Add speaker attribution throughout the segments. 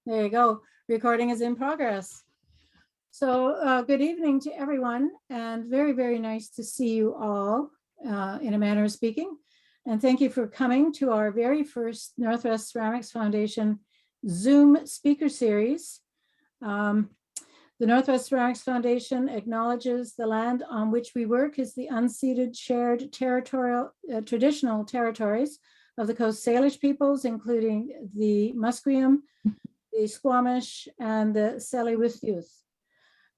Speaker 1: There you go. Recording is in progress. So good evening to everyone, and very, very nice to see you all in a manner of speaking. And thank you for coming to our very first Northwest Ceramics Foundation Zoom speaker series. The Northwest Ceramics Foundation acknowledges the land on which we work is the unceded shared territorial traditional territories of the Coast Salish peoples, including the Musqueam, the Squamish, and the Tsleil-Waututh.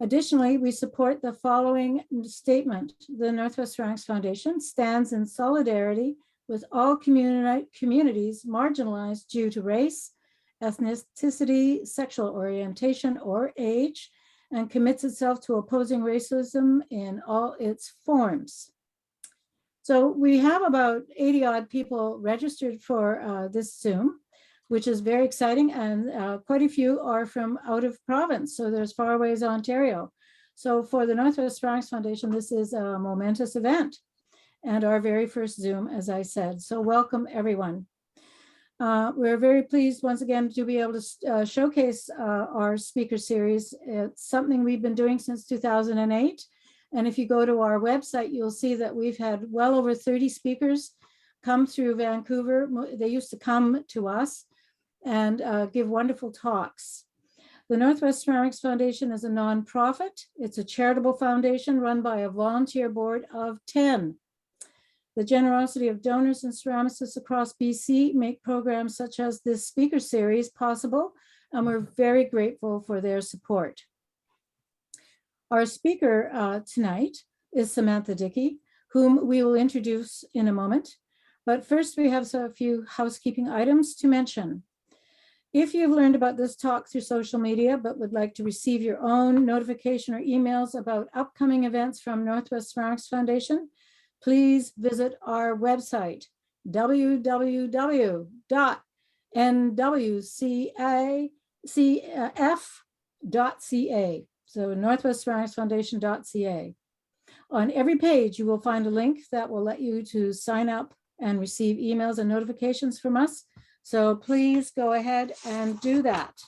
Speaker 1: Additionally, we support the following statement. The Northwest Ceramics Foundation stands in solidarity with all communities marginalized due to race, ethnicity, sexual orientation, or age, and commits itself to opposing racism in all its forms. So we have about 80 odd people registered for this Zoom, which is very exciting, and quite a few are from out of province. So there's faraway Ontario. So for the Northwest Ceramics Foundation, this is a momentous event and our very first Zoom, as I said. So welcome everyone. We're very pleased once again to be able to showcase our speaker series. It's something we've been doing since 2008. And if you go to our website, you'll see that we've had well over 30 speakers come through Vancouver. They used to come to us and give wonderful talks. The Northwest Ceramics Foundation is a nonprofit. It's a charitable foundation run by a volunteer board of 10. The generosity of donors and ceramicists across BC make programs such as this speaker series possible, and we're very grateful for their support. Our speaker tonight is Samantha Dickie, whom we will introduce in a moment. But first, we have a few housekeeping items to mention. If you've learned about this talk through social media, but would like to receive your own notification or emails about upcoming events from Northwest Ceramics Foundation, please visit our website, www.nwcaf.ca, so northwestceramicsfoundation.ca. On every page, you will find a link that will let you to sign up and receive emails and notifications from us. So please go ahead and do that.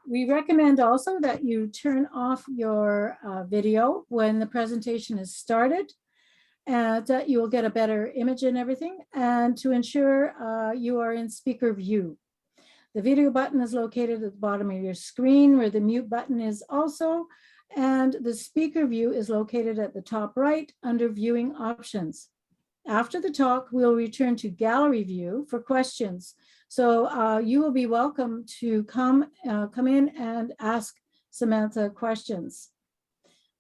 Speaker 1: We recommend also that you turn off your video when the presentation is started, and that you will get a better image and everything, and to ensure you are in speaker view. The video button is located at the bottom of your screen, where the mute button is also, and the speaker view is located at the top right under viewing options. After the talk, we'll return to gallery view for questions. So you will be welcome to come in and ask Samantha questions.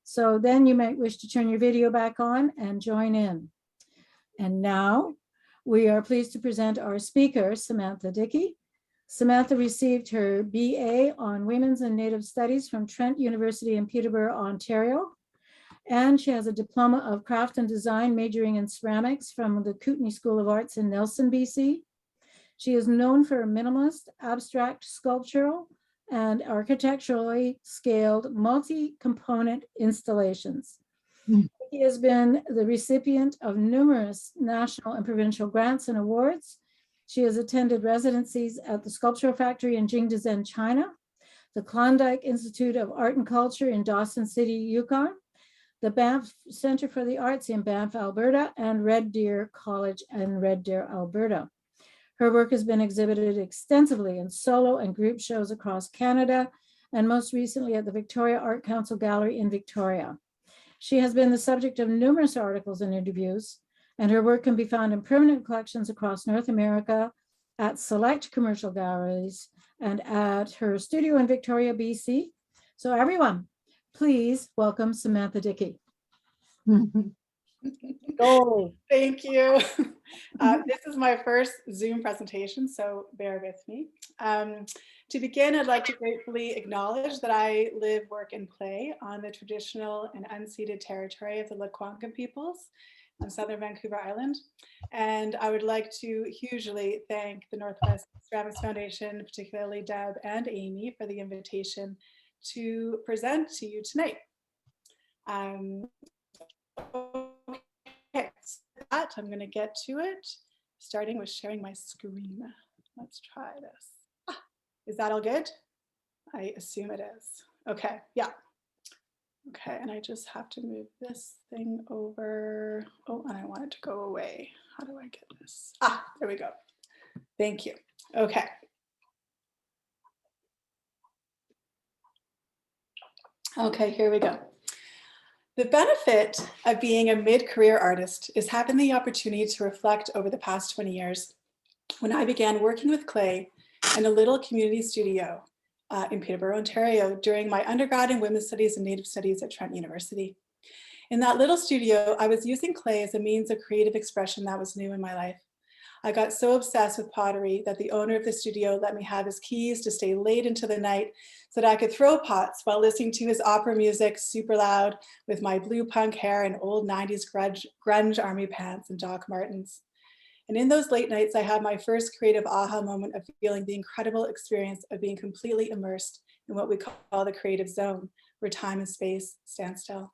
Speaker 1: So then you might wish to turn your video back on and join in. And now we are pleased to present our speaker, Samantha Dickie. Samantha received her BA on Women's and Native Studies from Trent University in Peterborough, Ontario. And she has a Diploma of Craft and Design majoring in ceramics from the Kootenay School of Arts in Nelson, BC. She is known for minimalist, abstract, sculptural, and architecturally scaled multi-component installations. She has been the recipient of numerous national and provincial grants and awards. She has attended residencies at the Sculptural Factory in Jingdezhen, China, the Klondike Institute of Art and Culture in Dawson City, Yukon, the Banff Centre for the Arts in Banff, Alberta, and Red Deer College in Red Deer, Alberta. Her work has been exhibited extensively in solo and group shows across Canada, and most recently at the Victoria Art Council Gallery in Victoria. She has been the subject of numerous articles and interviews, and her work can be found in permanent collections across North America, at select commercial galleries, and at her studio in Victoria, BC. So everyone, please welcome Samantha Dickie.
Speaker 2: Go. Thank you. This is my first Zoom presentation, so bear with me. To begin, I'd like to gratefully acknowledge that I live, work, and play on the traditional and unceded territory of the Lekwungen peoples on southern Vancouver Island. And I would like to hugely thank the Northwest Ceramics Foundation, particularly Deb and Amy, for the invitation to present to you tonight. Okay, so that I'm going to get to it, starting with sharing my screen. Let's try this. Is that all good? I assume it is. Okay, yeah. Okay, and I just have to move this thing over. Oh, and I want it to go away. How do I get this? Ah, there we go. Thank you. Okay. Okay, here we go. The benefit of being a mid-career artist is having the opportunity to reflect over the past 20 years when I began working with clay in a little community studio in Peterborough, Ontario during my undergrad in Women's Studies and Native Studies at Trent University. In that little studio, I was using clay as a means of creative expression that was new in my life. I got so obsessed with pottery that the owner of the studio let me have his keys to stay late into the night so that I could throw pots while listening to his opera music super loud with my blue punk hair and old 90s grunge army pants and Doc Martens. And in those late nights, I had my first creative aha moment of feeling the incredible experience of being completely immersed in what we call the creative zone, where time and space stand still.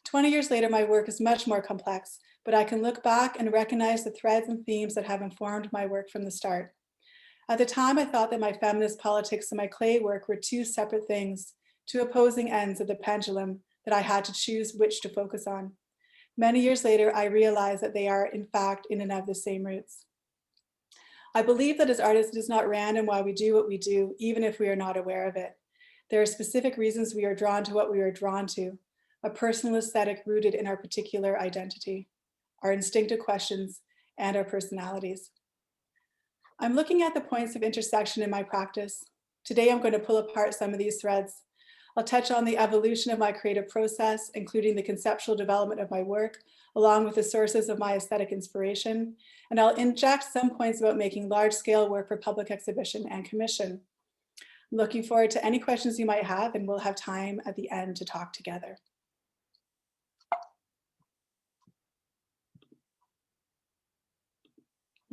Speaker 2: 20 years later, my work is much more complex, but I can look back and recognize the threads and themes that have informed my work from the start. At the time, I thought that my feminist politics and my clay work were two separate things, two opposing ends of the pendulum that I had to choose which to focus on. Many years later, I realized that they are, in fact, in and of the same roots. I believe that as artists, it is not random why we do what we do, even if we are not aware of it. There are specific reasons we are drawn to what we are drawn to, a personal aesthetic rooted in our particular identity, our instinctive questions, and our personalities. I'm looking at the points of intersection in my practice. Today, I'm going to pull apart some of these threads. I'll touch on the evolution of my creative process, including the conceptual development of my work, along with the sources of my aesthetic inspiration. And I'll inject some points about making large-scale work for public exhibition and commission. I'm looking forward to any questions you might have, and we'll have time at the end to talk together.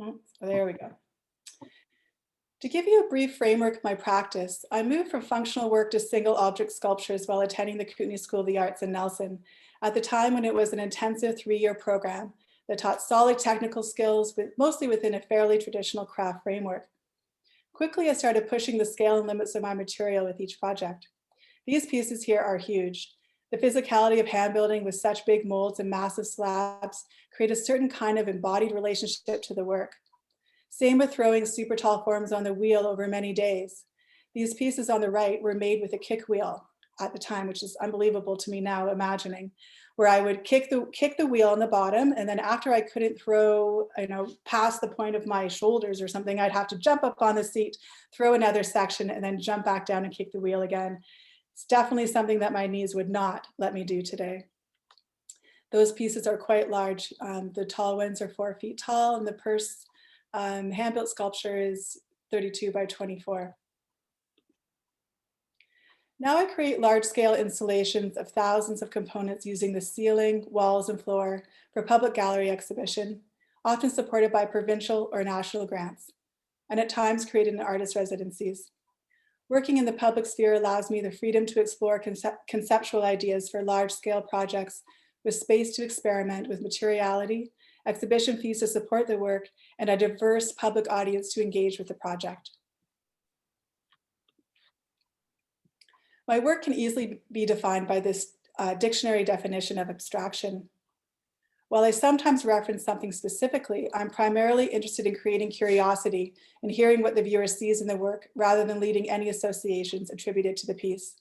Speaker 2: Oh, there we go. To give you a brief framework of my practice, I moved from functional work to single object sculptures while attending the Kootenay School of the Arts in Nelson, at the time when it was an intensive 3-year program that taught solid technical skills, mostly within a fairly traditional craft framework. Quickly, I started pushing the scale and limits of my material with each project. These pieces here are huge. The physicality of hand building with such big molds and massive slabs create a certain kind of embodied relationship to the work. Same with throwing super tall forms on the wheel over many days. These pieces on the right were made with a kick wheel at the time, which is unbelievable to me now imagining, where I would kick the wheel on the bottom, and then after I couldn't throw, past the point of my shoulders or something, I'd have to jump up on the seat, throw another section, and then jump back down and kick the wheel again. It's definitely something that my knees would not let me do today. Those pieces are quite large. The tall ones are 4 feet tall, and the purse hand-built sculpture is 32 by 24. Now I create large-scale installations of thousands of components using the ceiling, walls, and floor for public gallery exhibition, often supported by provincial or national grants, and at times created in artist residencies. Working in the public sphere allows me the freedom to explore conceptual ideas for large-scale projects with space to experiment with materiality, exhibition fees to support the work, and a diverse public audience to engage with the project. My work can easily be defined by this dictionary definition of abstraction. While I sometimes reference something specifically, I'm primarily interested in creating curiosity and hearing what the viewer sees in the work rather than leading any associations attributed to the piece.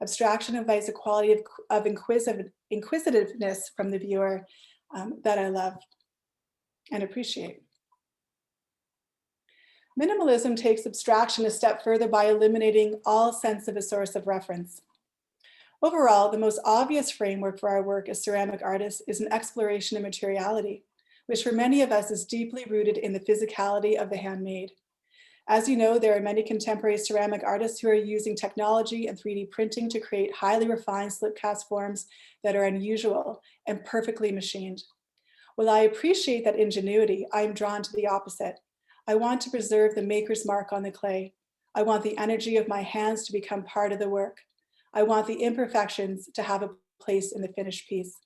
Speaker 2: Abstraction invites a quality of inquisitiveness from the viewer that I love and appreciate. Minimalism takes abstraction a step further by eliminating all sense of a source of reference. Overall, the most obvious framework for our work as ceramic artists is an exploration of materiality, which for many of us is deeply rooted in the physicality of the handmade. As you know, there are many contemporary ceramic artists who are using technology and 3D printing to create highly refined slip cast forms that are unusual and perfectly machined. While I appreciate that ingenuity, I am drawn to the opposite. I want to preserve the maker's mark on the clay. I want the energy of my hands to become part of the work. I want the imperfections to have a place in the finished piece.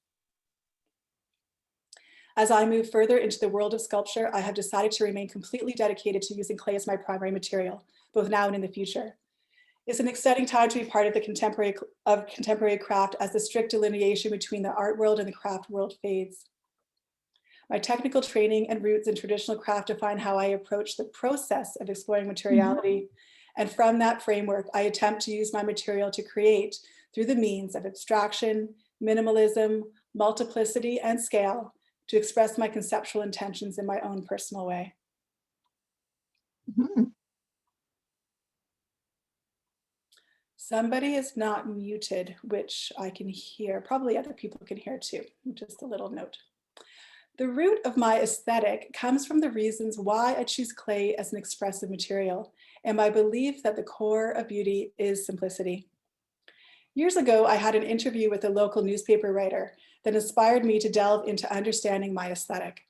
Speaker 2: As I move further into the world of sculpture, I have decided to remain completely dedicated to using clay as my primary material, both now and in the future. It's an exciting time to be part of the contemporary craft as the strict delineation between the art world and the craft world fades. My technical training and roots in traditional craft define how I approach the process of exploring materiality. And from that framework, I attempt to use my material to create through the means of abstraction, minimalism, multiplicity, and scale to express my conceptual intentions in my own personal way.
Speaker 1: Mhm.
Speaker 2: Somebody is not muted, which I can hear. Probably other people can hear too. Just a little note. The root of my aesthetic comes from the reasons why I choose clay as an expressive material and my belief that the core of beauty is simplicity. Years ago, I had an interview with a local newspaper writer that inspired me to delve into understanding my aesthetic.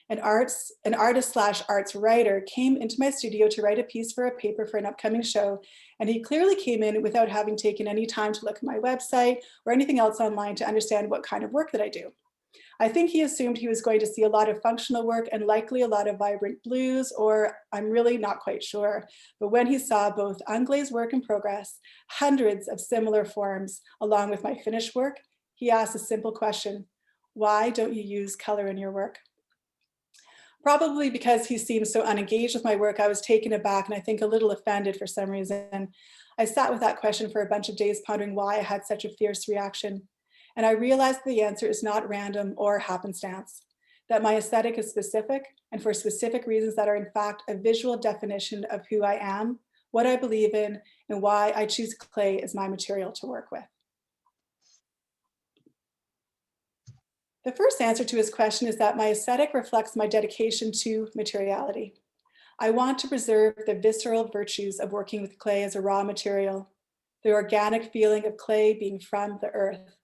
Speaker 2: An artist/arts writer came into my studio to write a piece for a paper for an upcoming show, and he clearly came in without having taken any time to look at my website or anything else online to understand what kind of work that I do. I think he assumed he was going to see a lot of functional work and likely a lot of vibrant blues, or I'm really not quite sure. But when he saw both unglazed work in progress, hundreds of similar forms, along with my finished work, he asked a simple question: why don't you use color in your work? Probably because he seemed so unengaged with my work, I was taken aback and I think a little offended for some reason. I sat with that question for a bunch of days, pondering why I had such a fierce reaction. And I realized the answer is not random or happenstance, that my aesthetic is specific and for specific reasons that are in fact a visual definition of who I am, what I believe in, and why I choose clay as my material to work with. The first answer to his question is that my aesthetic reflects my dedication to materiality. I want to preserve the visceral virtues of working with clay as a raw material, the organic feeling of clay being from the earth.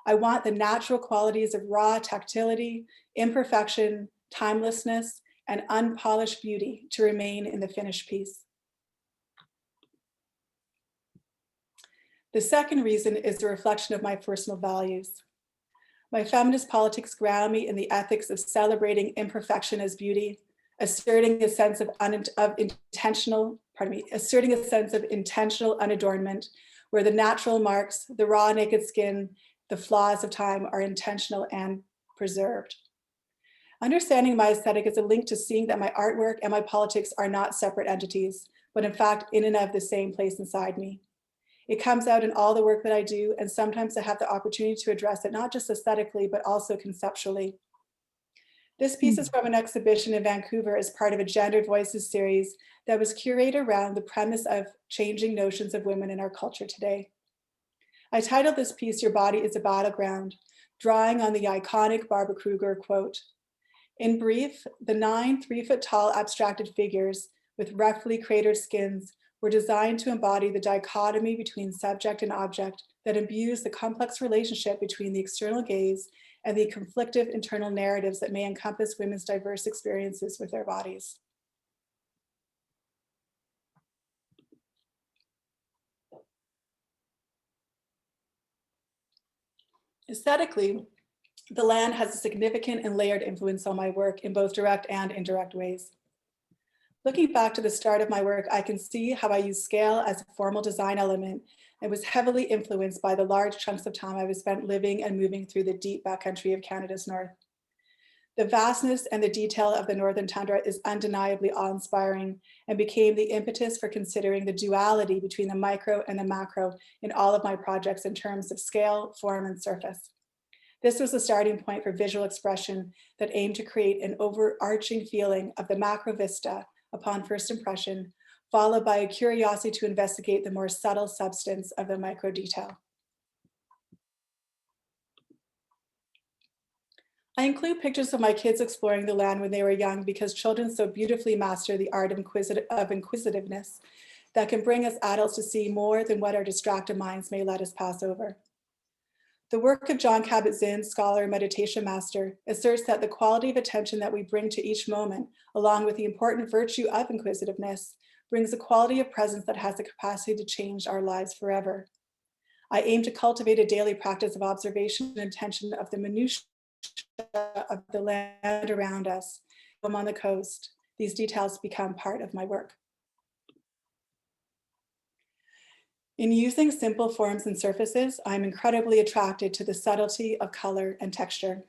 Speaker 2: I want the natural qualities of raw tactility, imperfection, timelessness, and unpolished beauty to remain in the finished piece. The second reason is the reflection of my personal values. My feminist politics ground me in the ethics of celebrating imperfection as beauty, asserting a sense of intentional unadornment, where the natural marks, the raw naked skin, the flaws of time are intentional and preserved. Understanding my aesthetic is a link to seeing that my artwork and my politics are not separate entities, but in fact in and of the same place inside me. It comes out in all the work that I do, and sometimes I have the opportunity to address it not just aesthetically, but also conceptually. This piece is from an exhibition in Vancouver as part of a Gendered Voices series that was curated around the premise of changing notions of women in our culture today. I titled this piece, "Your Body is a Battleground," drawing on the iconic Barbara Kruger quote. In brief, the 9 3-foot-tall abstracted figures with roughly cratered skins were designed to embody the dichotomy between subject and object that imbues the complex relationship between the external gaze and the conflictive internal narratives that may encompass women's diverse experiences with their bodies. Aesthetically, the land has a significant and layered influence on my work in both direct and indirect ways. Looking back to the start of my work, I can see how I use scale as a formal design element and was heavily influenced by the large chunks of time I was spent living and moving through the deep backcountry of Canada's north. The vastness and the detail of the Northern Tundra is undeniably awe-inspiring and became the impetus for considering the duality between the micro and the macro in all of my projects in terms of scale, form, and surface. This was the starting point for visual expression that aimed to create an overarching feeling of the macro vista upon first impression, followed by a curiosity to investigate the more subtle substance of the micro detail. I include pictures of my kids exploring the land when they were young because children so beautifully master the art of inquisitiveness that can bring us adults to see more than what our distracted minds may let us pass over. The work of Jon Kabat-Zinn, scholar and meditation master, asserts that the quality of attention that we bring to each moment, along with the important virtue of inquisitiveness, brings a quality of presence that has the capacity to change our lives forever. I aim to cultivate a daily practice of observation and attention of the minutiae of the land around us. I'm on the coast. These details become part of my work. In using simple forms and surfaces, I'm incredibly attracted to the subtlety of color and texture.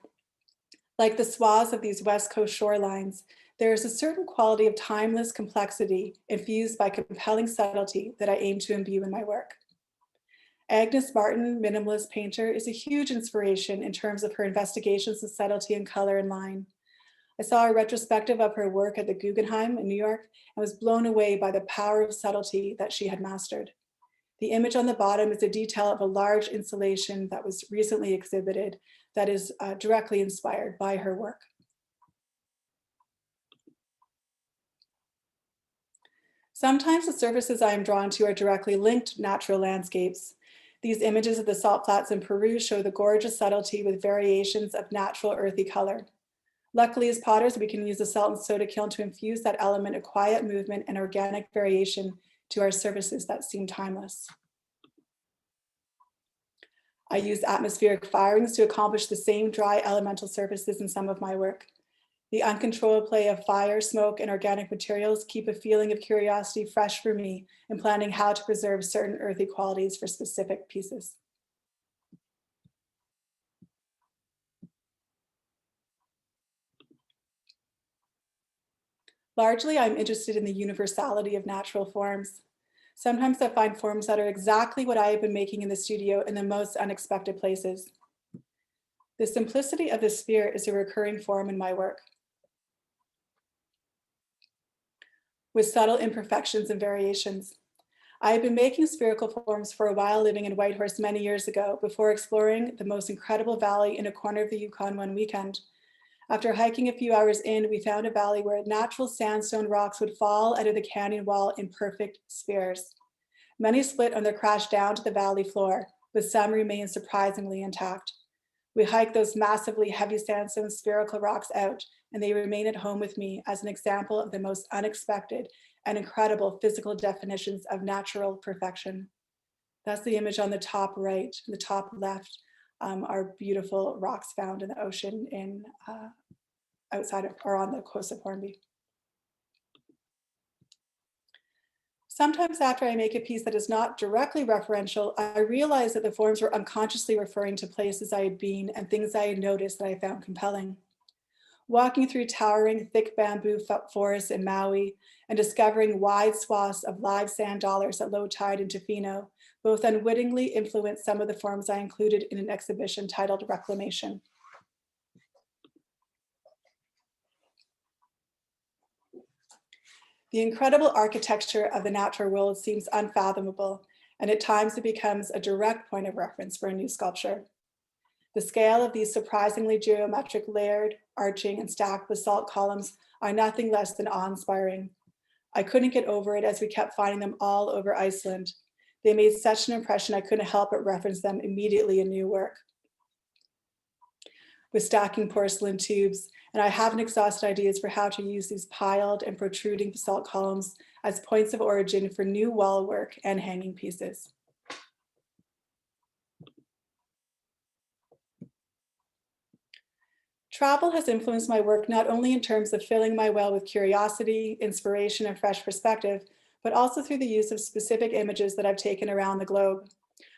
Speaker 2: Like the swaths of these West Coast shorelines, there is a certain quality of timeless complexity infused by compelling subtlety that I aim to imbue in my work. Agnes Martin, minimalist painter, is a huge inspiration in terms of her investigations of subtlety and color and line. I saw a retrospective of her work at the Guggenheim in New York and was blown away by the power of subtlety that she had mastered. The image on the bottom is a detail of a large installation that was recently exhibited that is directly inspired by her work. Sometimes the surfaces I am drawn to are directly linked to natural landscapes. These images of the salt flats in Peru show the gorgeous subtlety with variations of natural earthy color. Luckily, as potters, we can use the salt and soda kiln to infuse that element of quiet movement and organic variation to our surfaces that seem timeless. I use atmospheric firings to accomplish the same dry elemental surfaces in some of my work. The uncontrolled play of fire, smoke, and organic materials keep a feeling of curiosity fresh for me in planning how to preserve certain earthy qualities for specific pieces. Largely, I'm interested in the universality of natural forms. Sometimes I find forms that are exactly what I have been making in the studio in the most unexpected places. The simplicity of the sphere is a recurring form in my work, with subtle imperfections and variations. I have been making spherical forms for a while living in Whitehorse many years ago before exploring the most incredible valley in a corner of the Yukon one weekend. After hiking a few hours in, we found a valley where natural sandstone rocks would fall out of the canyon wall in perfect spheres. Many split on their crash down to the valley floor, but some remain surprisingly intact. We hiked those massively heavy sandstone spherical rocks out, and they remain at home with me as an example of the most unexpected and incredible physical definitions of natural perfection. That's the image on the top right. The top left are beautiful rocks found in the ocean in outside of or on the coast of Hornby. Sometimes after I make a piece that is not directly referential, I realize that the forms were unconsciously referring to places I had been and things I had noticed that I found compelling. Walking through towering, thick bamboo forests in Maui and discovering wide swaths of live sand dollars at low tide in Tofino both unwittingly influenced some of the forms I included in an exhibition titled Reclamation. The incredible architecture of the natural world seems unfathomable, and at times it becomes a direct point of reference for a new sculpture. The scale of these surprisingly geometric layered, arching, and stacked basalt columns are nothing less than awe-inspiring. I couldn't get over it as we kept finding them all over Iceland. They made such an impression I couldn't help but reference them immediately in new work. With stacking porcelain tubes, and I haven't exhausted ideas for how to use these piled and protruding basalt columns as points of origin for new wall work and hanging pieces. Travel has influenced my work not only in terms of filling my well with curiosity, inspiration, and fresh perspective, but also through the use of specific images that I've taken around the globe.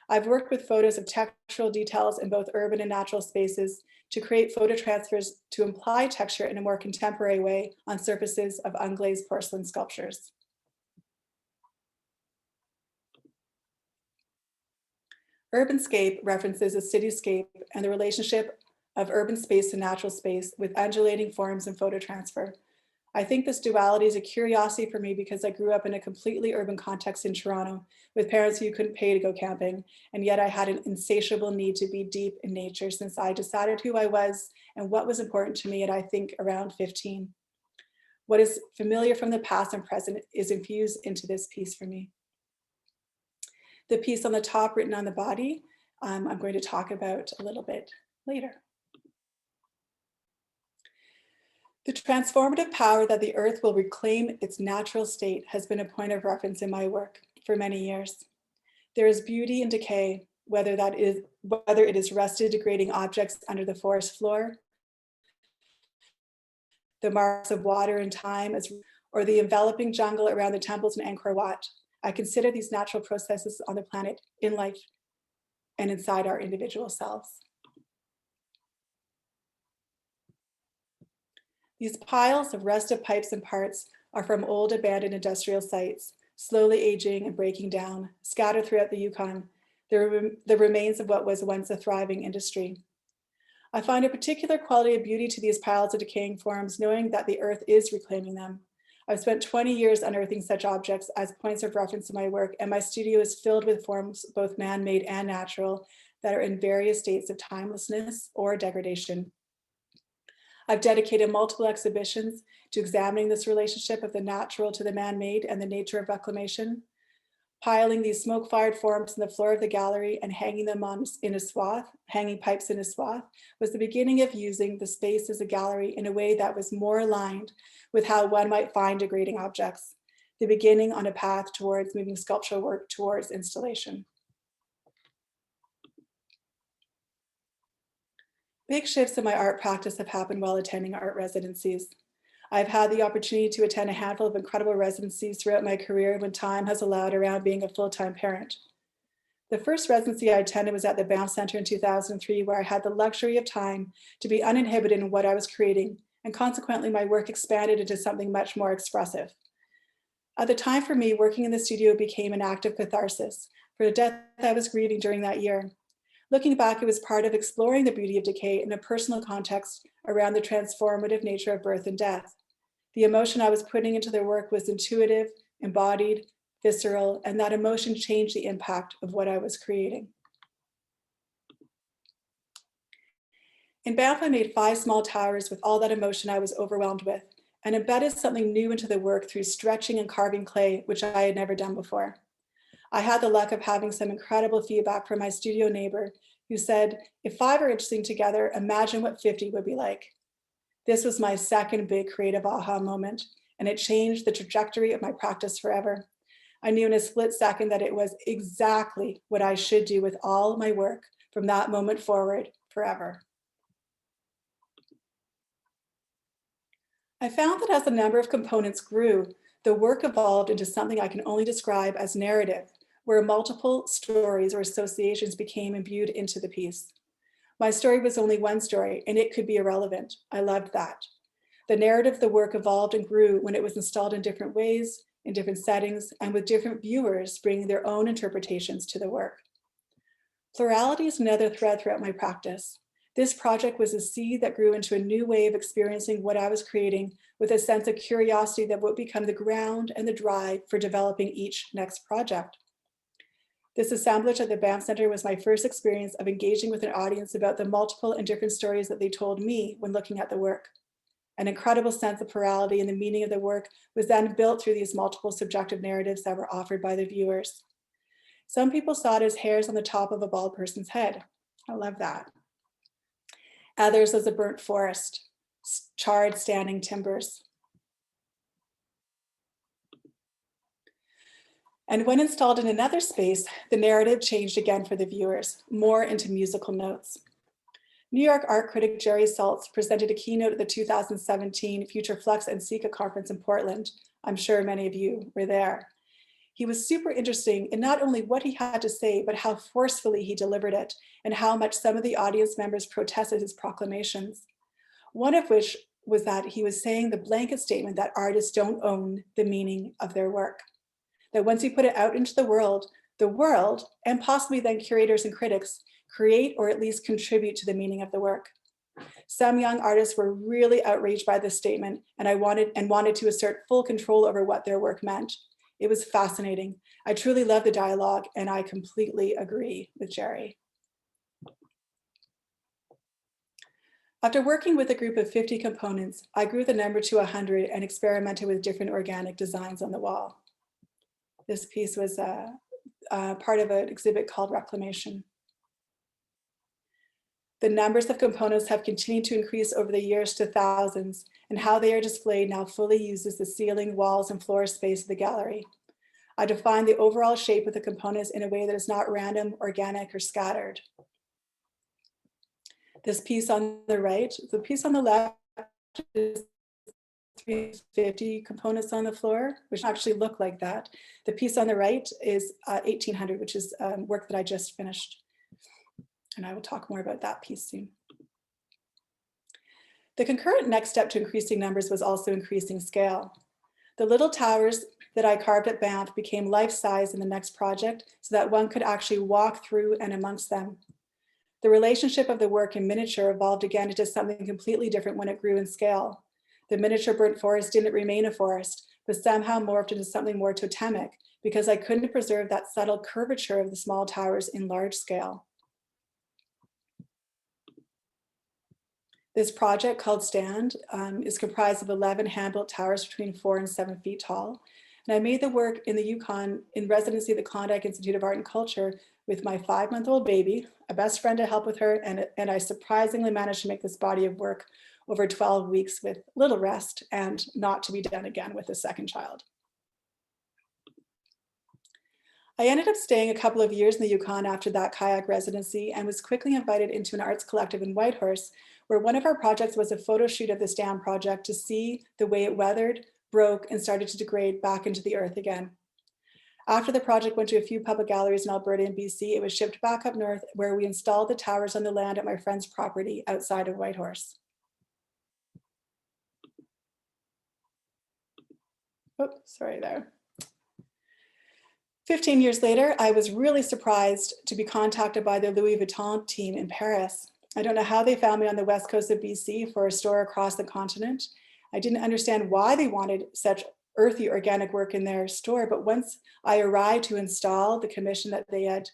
Speaker 2: I've worked with photos of textural details in both urban and natural spaces to create photo transfers to imply texture in a more contemporary way on surfaces of unglazed porcelain sculptures. Urbanscape references a cityscape and the relationship of urban space to natural space with undulating forms and photo transfer. I think this duality is a curiosity for me because I grew up in a completely urban context in Toronto with parents who couldn't pay to go camping, and yet I had an insatiable need to be deep in nature since I decided who I was and what was important to me at I think around 15. What is familiar from the past and present is infused into this piece for me. The piece on the top written on the body, I'm going to talk about a little bit later. The transformative power that the earth will reclaim its natural state has been a point of reference in my work for many years. There is beauty in decay, whether it is rusted, degrading objects under the forest floor, the marks of water and time, or the enveloping jungle around the temples in Angkor Wat. I consider these natural processes on the planet, in life, and inside our individual selves. These piles of rusted pipes and parts are from old abandoned industrial sites, slowly aging and breaking down, scattered throughout the Yukon, the remains of what was once a thriving industry. I find a particular quality of beauty to these piles of decaying forms, knowing that the earth is reclaiming them. I've spent 20 years unearthing such objects as points of reference in my work, and my studio is filled with forms, both man-made and natural, that are in various states of timelessness or degradation. I've dedicated multiple exhibitions to examining this relationship of the natural to the man-made and the nature of reclamation. Piling these smoke-fired forms on the floor of the gallery and hanging them hanging pipes in a swath, was the beginning of using the space as a gallery in a way that was more aligned with how one might find degrading objects, the beginning on a path towards moving sculptural work towards installation. Big shifts in my art practice have happened while attending art residencies. I've had the opportunity to attend a handful of incredible residencies throughout my career when time has allowed around being a full-time parent. The first residency I attended was at the Banff Centre in 2003, where I had the luxury of time to be uninhibited in what I was creating, and consequently my work expanded into something much more expressive. At the time for me, working in the studio became an act of catharsis for the death I was grieving during that year. Looking back, it was part of exploring the beauty of decay in a personal context around the transformative nature of birth and death. The emotion I was putting into the work was intuitive, embodied, visceral, and that emotion changed the impact of what I was creating. In Banff, I made 5 small towers with all that emotion I was overwhelmed with, and embedded something new into the work through stretching and carving clay, which I had never done before. I had the luck of having some incredible feedback from my studio neighbor who said, if 5 are interesting together, imagine what 50 would be like. This was my second big creative aha moment, and it changed the trajectory of my practice forever. I knew in a split second that it was exactly what I should do with all my work from that moment forward, forever. I found that as the number of components grew, the work evolved into something I can only describe as narrative, where multiple stories or associations became imbued into the piece. My story was only one story, and it could be irrelevant. I loved that. The narrative of the work evolved and grew when it was installed in different ways, in different settings, and with different viewers bringing their own interpretations to the work. Plurality is another thread throughout my practice. This project was a seed that grew into a new way of experiencing what I was creating, with a sense of curiosity that would become the ground and the drive for developing each next project. This assemblage at the Banff Centre was my first experience of engaging with an audience about the multiple and different stories that they told me when looking at the work. An incredible sense of plurality in the meaning of the work was then built through these multiple subjective narratives that were offered by the viewers. Some people saw it as hairs on the top of a bald person's head. I love that. Others as a burnt forest, charred standing timbers. And when installed in another space, the narrative changed again for the viewers, more into musical notes. New York art critic Jerry Saltz presented a keynote at the 2017 Future Flux and Sika conference in Portland. I'm sure many of you were there. He was super interesting in not only what he had to say, but how forcefully he delivered it and how much some of the audience members protested his proclamations. One of which was that he was saying the blanket statement that artists don't own the meaning of their work. That once you put it out into the world, and possibly then curators and critics, create or at least contribute to the meaning of the work. Some young artists were really outraged by this statement, and wanted to assert full control over what their work meant. It was fascinating. I truly love the dialogue, and I completely agree with Jerry. After working with a group of 50 components, I grew the number to 100 and experimented with different organic designs on the wall. This piece was part of an exhibit called Reclamation. The numbers of components have continued to increase over the years to thousands, and how they are displayed now fully uses the ceiling, walls, and floor space of the gallery. I define the overall shape of the components in a way that is not random, organic, or scattered. This piece on the right, the piece on the left is 350 components on the floor, which actually look like that. The piece on the right is 1800, which is work that I just finished. And I will talk more about that piece soon. The concurrent next step to increasing numbers was also increasing scale. The little towers that I carved at Banff became life-size in the next project so that one could actually walk through and amongst them. The relationship of the work in miniature evolved again into something completely different when it grew in scale. The miniature burnt forest didn't remain a forest, but somehow morphed into something more totemic because I couldn't preserve that subtle curvature of the small towers in large scale. This project called Stand is comprised of 11 hand-built towers between 4 and 7 feet tall. And I made the work in the Yukon in residency at the Klondike Institute of Art and Culture with my 5-month-old baby, a best friend to help with her, and I surprisingly managed to make this body of work over 12 weeks with little rest and not to be done again with a second child. I ended up staying a couple of years in the Yukon after that kayak residency and was quickly invited into an arts collective in Whitehorse, where one of our projects was a photo shoot of this dam project to see the way it weathered, broke, and started to degrade back into the earth again. After the project went to a few public galleries in Alberta and BC, it was shipped back up north where we installed the towers on the land at my friend's property outside of Whitehorse. Oh, sorry there. 15 years later, I was really surprised to be contacted by the Louis Vuitton team in Paris. I don't know how they found me on the west coast of BC for a store across the continent. I didn't understand why they wanted such earthy organic work in their store, but once I arrived to install the commission that they had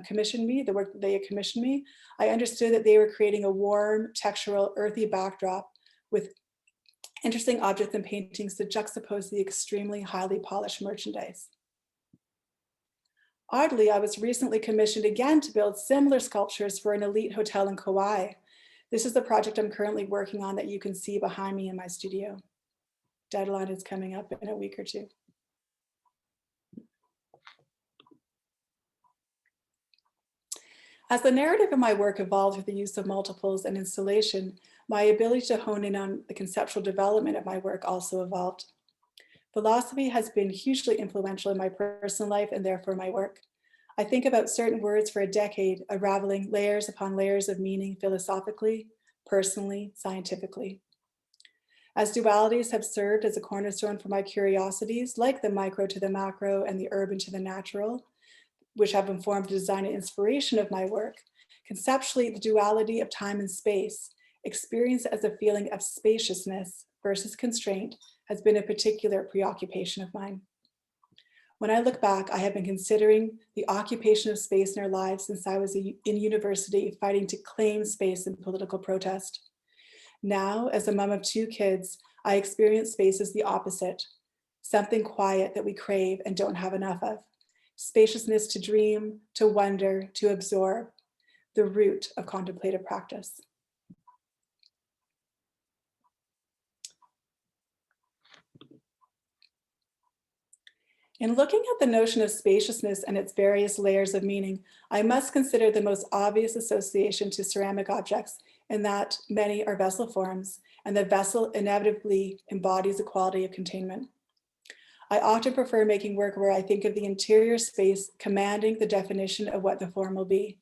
Speaker 2: commissioned me, the work that they had commissioned me, I understood that they were creating a warm, textural, earthy backdrop with interesting objects and paintings to juxtapose the extremely highly polished merchandise. Oddly, I was recently commissioned again to build similar sculptures for an elite hotel in Kauai. This is the project I'm currently working on that you can see behind me in my studio. Deadline is coming up in a week or two. As the narrative of my work evolved with the use of multiples and installation, my ability to hone in on the conceptual development of my work also evolved. Philosophy has been hugely influential in my personal life and therefore my work. I think about certain words for a decade, unraveling layers upon layers of meaning philosophically, personally, scientifically. As dualities have served as a cornerstone for my curiosities, like the micro to the macro and the urban to the natural, which have informed the design and inspiration of my work, conceptually the duality of time and space, experienced as a feeling of spaciousness versus constraint, has been a particular preoccupation of mine. When I look back, I have been considering the occupation of space in our lives since I was in university fighting to claim space in political protest. Now, as a mom of 2 kids, I experience space as the opposite, something quiet that we crave and don't have enough of. Spaciousness to dream, to wonder, to absorb, the root of contemplative practice. In looking at the notion of spaciousness and its various layers of meaning, I must consider the most obvious association to ceramic objects in that many are vessel forms, and the vessel inevitably embodies a quality of containment. I often prefer making work where I think of the interior space commanding the definition of what the form will be,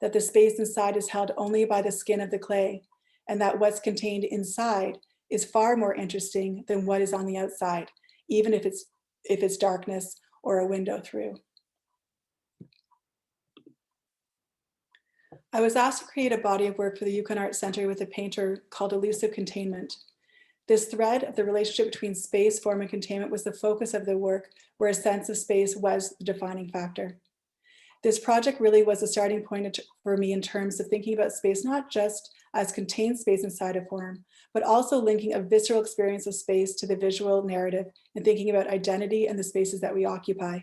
Speaker 2: that the space inside is held only by the skin of the clay, and that what's contained inside is far more interesting than what is on the outside, even if it's darkness or a window through. I was asked to create a body of work for the Yukon Art Centre with a painter called Elusive Containment. This thread of the relationship between space, form, and containment was the focus of the work, where a sense of space was the defining factor. This project really was a starting point for me in terms of thinking about space, not just as contained space inside a form, but also linking a visceral experience of space to the visual narrative and thinking about identity and the spaces that we occupy.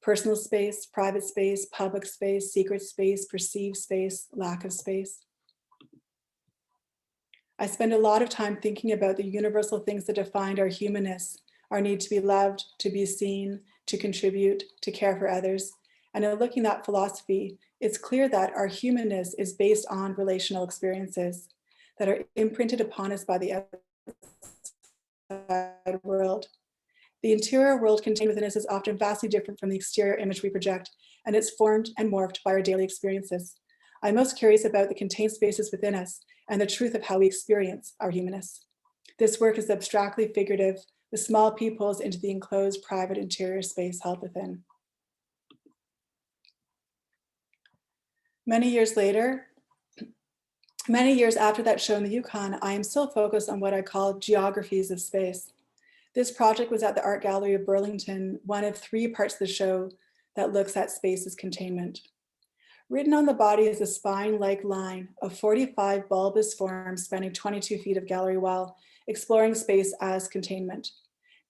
Speaker 2: Personal space, private space, public space, secret space, perceived space, lack of space. I spend a lot of time thinking about the universal things that defined our humanness, our need to be loved, to be seen, to contribute, to care for others. And in looking at that philosophy, it's clear that our humanness is based on relational experiences that are imprinted upon us by the outside world. The interior world contained within us is often vastly different from the exterior image we project, and it's formed and morphed by our daily experiences. I'm most curious about the contained spaces within us and the truth of how we experience our humanness. This work is abstractly figurative, with small peepholes into the enclosed private interior space held within. Many years after that show in the Yukon, I am still focused on what I call geographies of space. This project was at the Art Gallery of Burlington, one of 3 parts of the show that looks at space as containment. Written on the body is a spine-like line of 45 bulbous forms spanning 22 feet of gallery wall, exploring space as containment.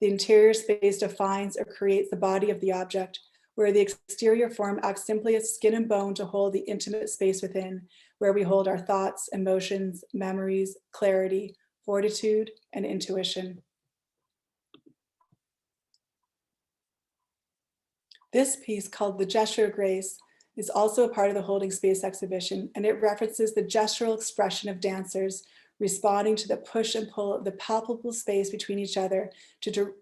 Speaker 2: The interior space defines or creates the body of the object, where the exterior form acts simply as skin and bone to hold the intimate space within, where we hold our thoughts, emotions, memories, clarity, fortitude, and intuition. This piece, called The Gesture of Grace, is also a part of the Holding Space exhibition, and it references the gestural expression of dancers responding to the push and pull of the palpable space between each other to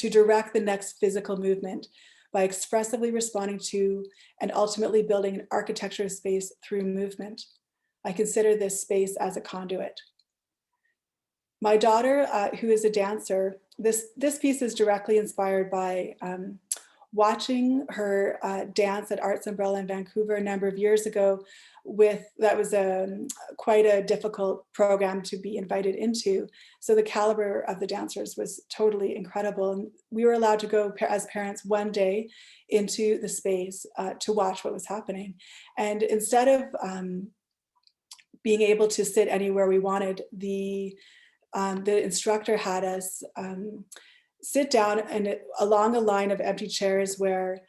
Speaker 2: direct the next physical movement by expressively responding to and ultimately building an architecture of space through movement. I consider this space as a conduit. My daughter, who is a dancer, this piece is directly inspired by watching her dance at Arts Umbrella in Vancouver a number of years ago. That was quite a difficult program to be invited into. So the caliber of the dancers was totally incredible. And we were allowed to go as parents one day into the space to watch what was happening. And instead of being able to sit anywhere we wanted, the instructor had us sit down and along a line of empty chairs where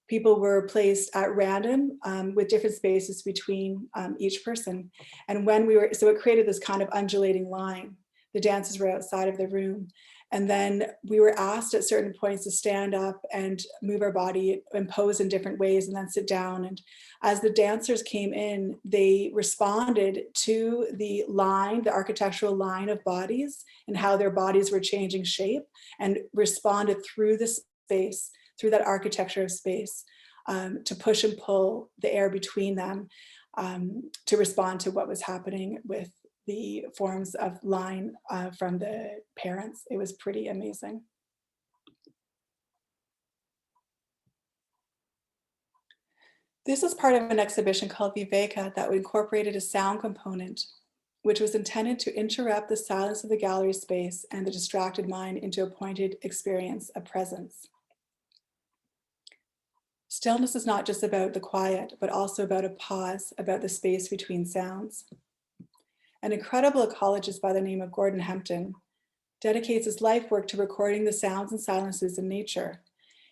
Speaker 2: people were placed at random with different spaces between each person. And so it created this kind of undulating line. The dancers were outside of the room. And then we were asked at certain points to stand up and move our body and pose in different ways and then sit down. And as the dancers came in, they responded to the line, the architectural line of bodies and how their bodies were changing shape, and responded through the space, through that architecture of space, to push and pull the air between them, to respond to what was happening with the forms of line from the parents. It was pretty amazing. This is part of an exhibition called Viveka that incorporated a sound component, which was intended to interrupt the silence of the gallery space and the distracted mind into a pointed experience of presence. Stillness is not just about the quiet, but also about a pause, about the space between sounds. An incredible ecologist by the name of Gordon Hempton dedicates his life work to recording the sounds and silences in nature.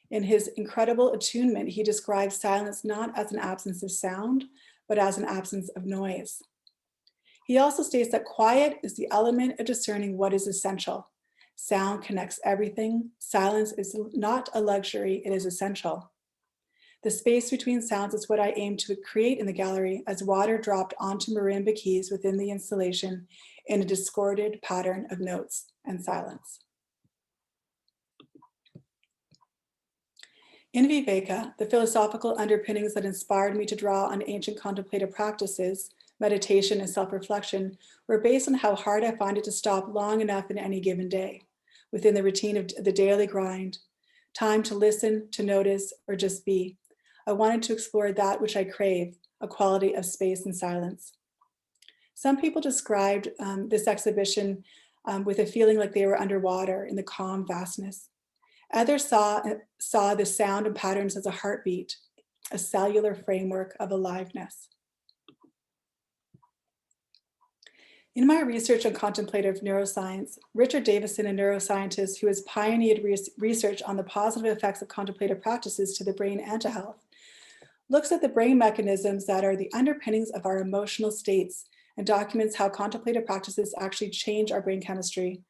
Speaker 2: In his incredible attunement, he describes silence not as an absence of sound, but as an absence of noise. He also states that quiet is the element of discerning what is essential. Sound connects everything. Silence is not a luxury, it is essential. The space between sounds is what I aim to create in the gallery as water dropped onto marimba keys within the installation in a discorded pattern of notes and silence. In Viveka, the philosophical underpinnings that inspired me to draw on ancient contemplative practices, meditation and self-reflection, were based on how hard I find it to stop long enough in any given day, within the routine of the daily grind, time to listen, to notice, or just be. I wanted to explore that which I crave, a quality of space and silence. Some people described this exhibition with a feeling like they were underwater in the calm vastness. Others saw the sound and patterns as a heartbeat, a cellular framework of aliveness. In my research on contemplative neuroscience, Richard Davison, a neuroscientist who has pioneered research on the positive effects of contemplative practices to the brain and to health, looks at the brain mechanisms that are the underpinnings of our emotional states and documents how contemplative practices actually change our brain chemistry.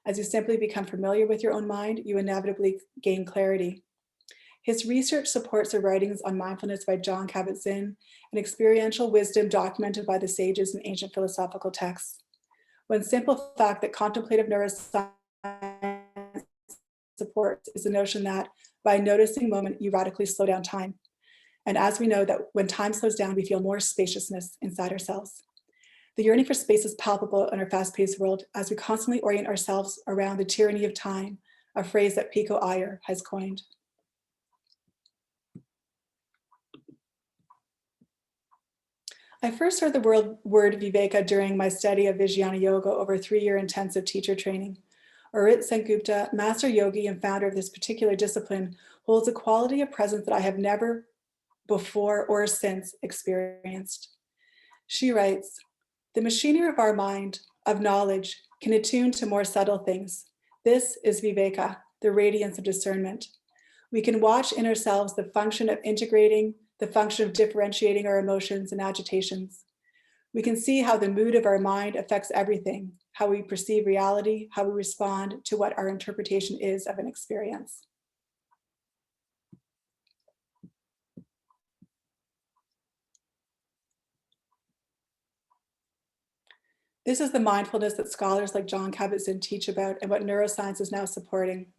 Speaker 2: As you simply become familiar with your own mind, you inevitably gain clarity. His research supports the writings on mindfulness by Jon Kabat-Zinn and experiential wisdom documented by the sages in ancient philosophical texts. One simple fact that contemplative neuroscience supports is the notion that by noticing moment, you radically slow down time. And as we know that when time slows down, we feel more spaciousness inside ourselves. The yearning for space is palpable in our fast-paced world as we constantly orient ourselves around the tyranny of time, a phrase that Pico Iyer has coined. I first heard the word Viveka during my study of Vijnana Yoga over a 3-year intensive teacher training. Urit Sengupta, master yogi and founder of this particular discipline, holds a quality of presence that I have never before or since experienced. She writes, "The machinery of our mind, of knowledge, can attune to more subtle things. This is Viveka, the radiance of discernment. We can watch in ourselves the function of integrating, the function of differentiating our emotions and agitations. We can see how the mood of our mind affects everything, how we perceive reality, how we respond to what our interpretation is of an experience." This is the mindfulness that scholars like Jon Kabat-Zinn teach about and what neuroscience is now supporting.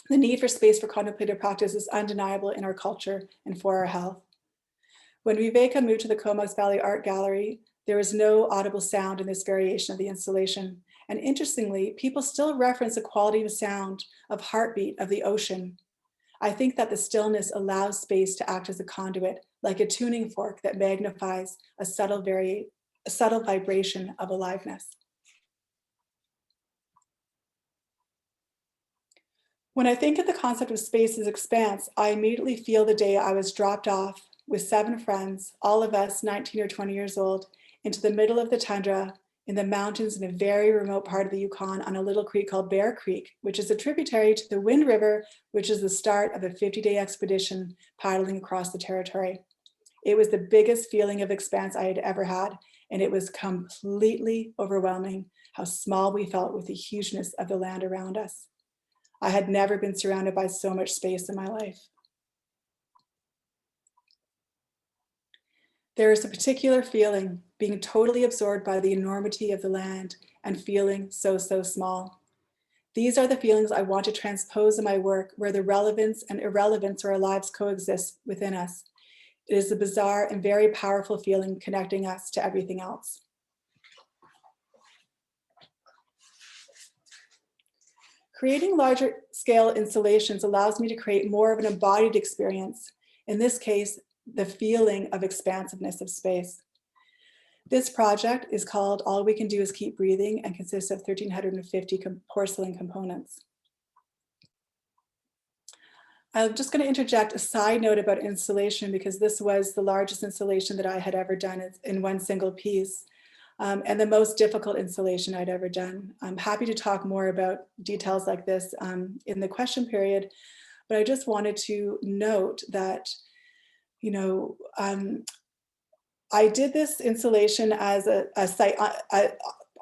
Speaker 2: The need for space for contemplative practice is undeniable in our culture and for our health. When Viveka moved to the Comox Valley Art Gallery, there was no audible sound in this variation of the installation. And interestingly, people still reference the quality of sound, of heartbeat, of the ocean. I think that the stillness allows space to act as a conduit, like a tuning fork that magnifies a subtle vibration of aliveness. When I think of the concept of space as expanse, I immediately feel the day I was dropped off with 7 friends, all of us 19 or 20 years old, into the middle of the tundra in the mountains in a very remote part of the Yukon on a little creek called Bear Creek, which is a tributary to the Wind River, which is the start of a 50-day expedition paddling across the territory. It was the biggest feeling of expanse I had ever had, and it was completely overwhelming how small we felt with the hugeness of the land around us. I had never been surrounded by so much space in my life. There is a particular feeling being totally absorbed by the enormity of the land and feeling so small. These are the feelings I want to transpose in my work, where the relevance and irrelevance of our lives coexist within us. It is a bizarre and very powerful feeling connecting us to everything else. Creating larger scale installations allows me to create more of an embodied experience. In this case, the feeling of expansiveness of space. This project is called All We Can Do Is Keep Breathing and consists of 1,350 porcelain components. I'm just going to interject a side note about installation because this was the largest installation that I had ever done in one single piece. And the most difficult installation I'd ever done. I'm happy to talk more about details like this in the question period, but I just wanted to note that, you know, I did this installation as a site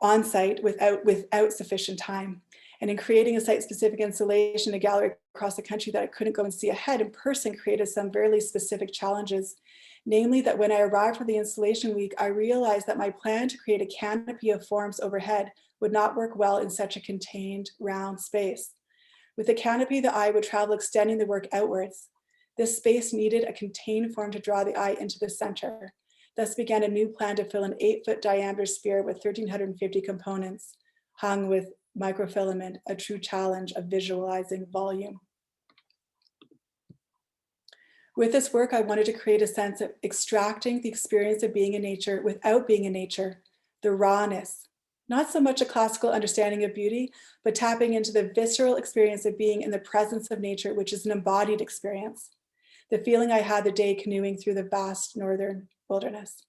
Speaker 2: on site without sufficient time. And in creating a site-specific installation, a gallery across the country that I couldn't go and see ahead in person created some very specific challenges. Namely, that when I arrived for the installation week, I realized that my plan to create a canopy of forms overhead would not work well in such a contained, round space. With the canopy, the eye would travel, extending the work outwards. This space needed a contained form to draw the eye into the center. Thus began a new plan to fill an 8-foot diameter sphere with 1,350 components, hung with microfilament, a true challenge of visualizing volume. With this work, I wanted to create a sense of extracting the experience of being in nature without being in nature, the rawness, not so much a classical understanding of beauty, but tapping into the visceral experience of being in the presence of nature, which is an embodied experience. The feeling I had the day canoeing through the vast northern wilderness.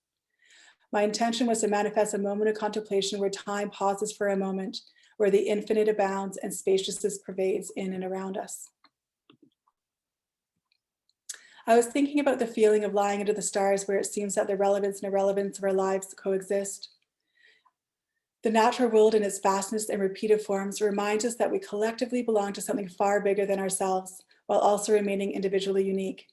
Speaker 2: My intention was to manifest a moment of contemplation where time pauses for a moment, where the infinite abounds and spaciousness pervades in and around us. I was thinking about the feeling of lying under the stars where it seems that the relevance and irrelevance of our lives coexist. The natural world in its vastness and repeated forms reminds us that we collectively belong to something far bigger than ourselves, while also remaining individually unique.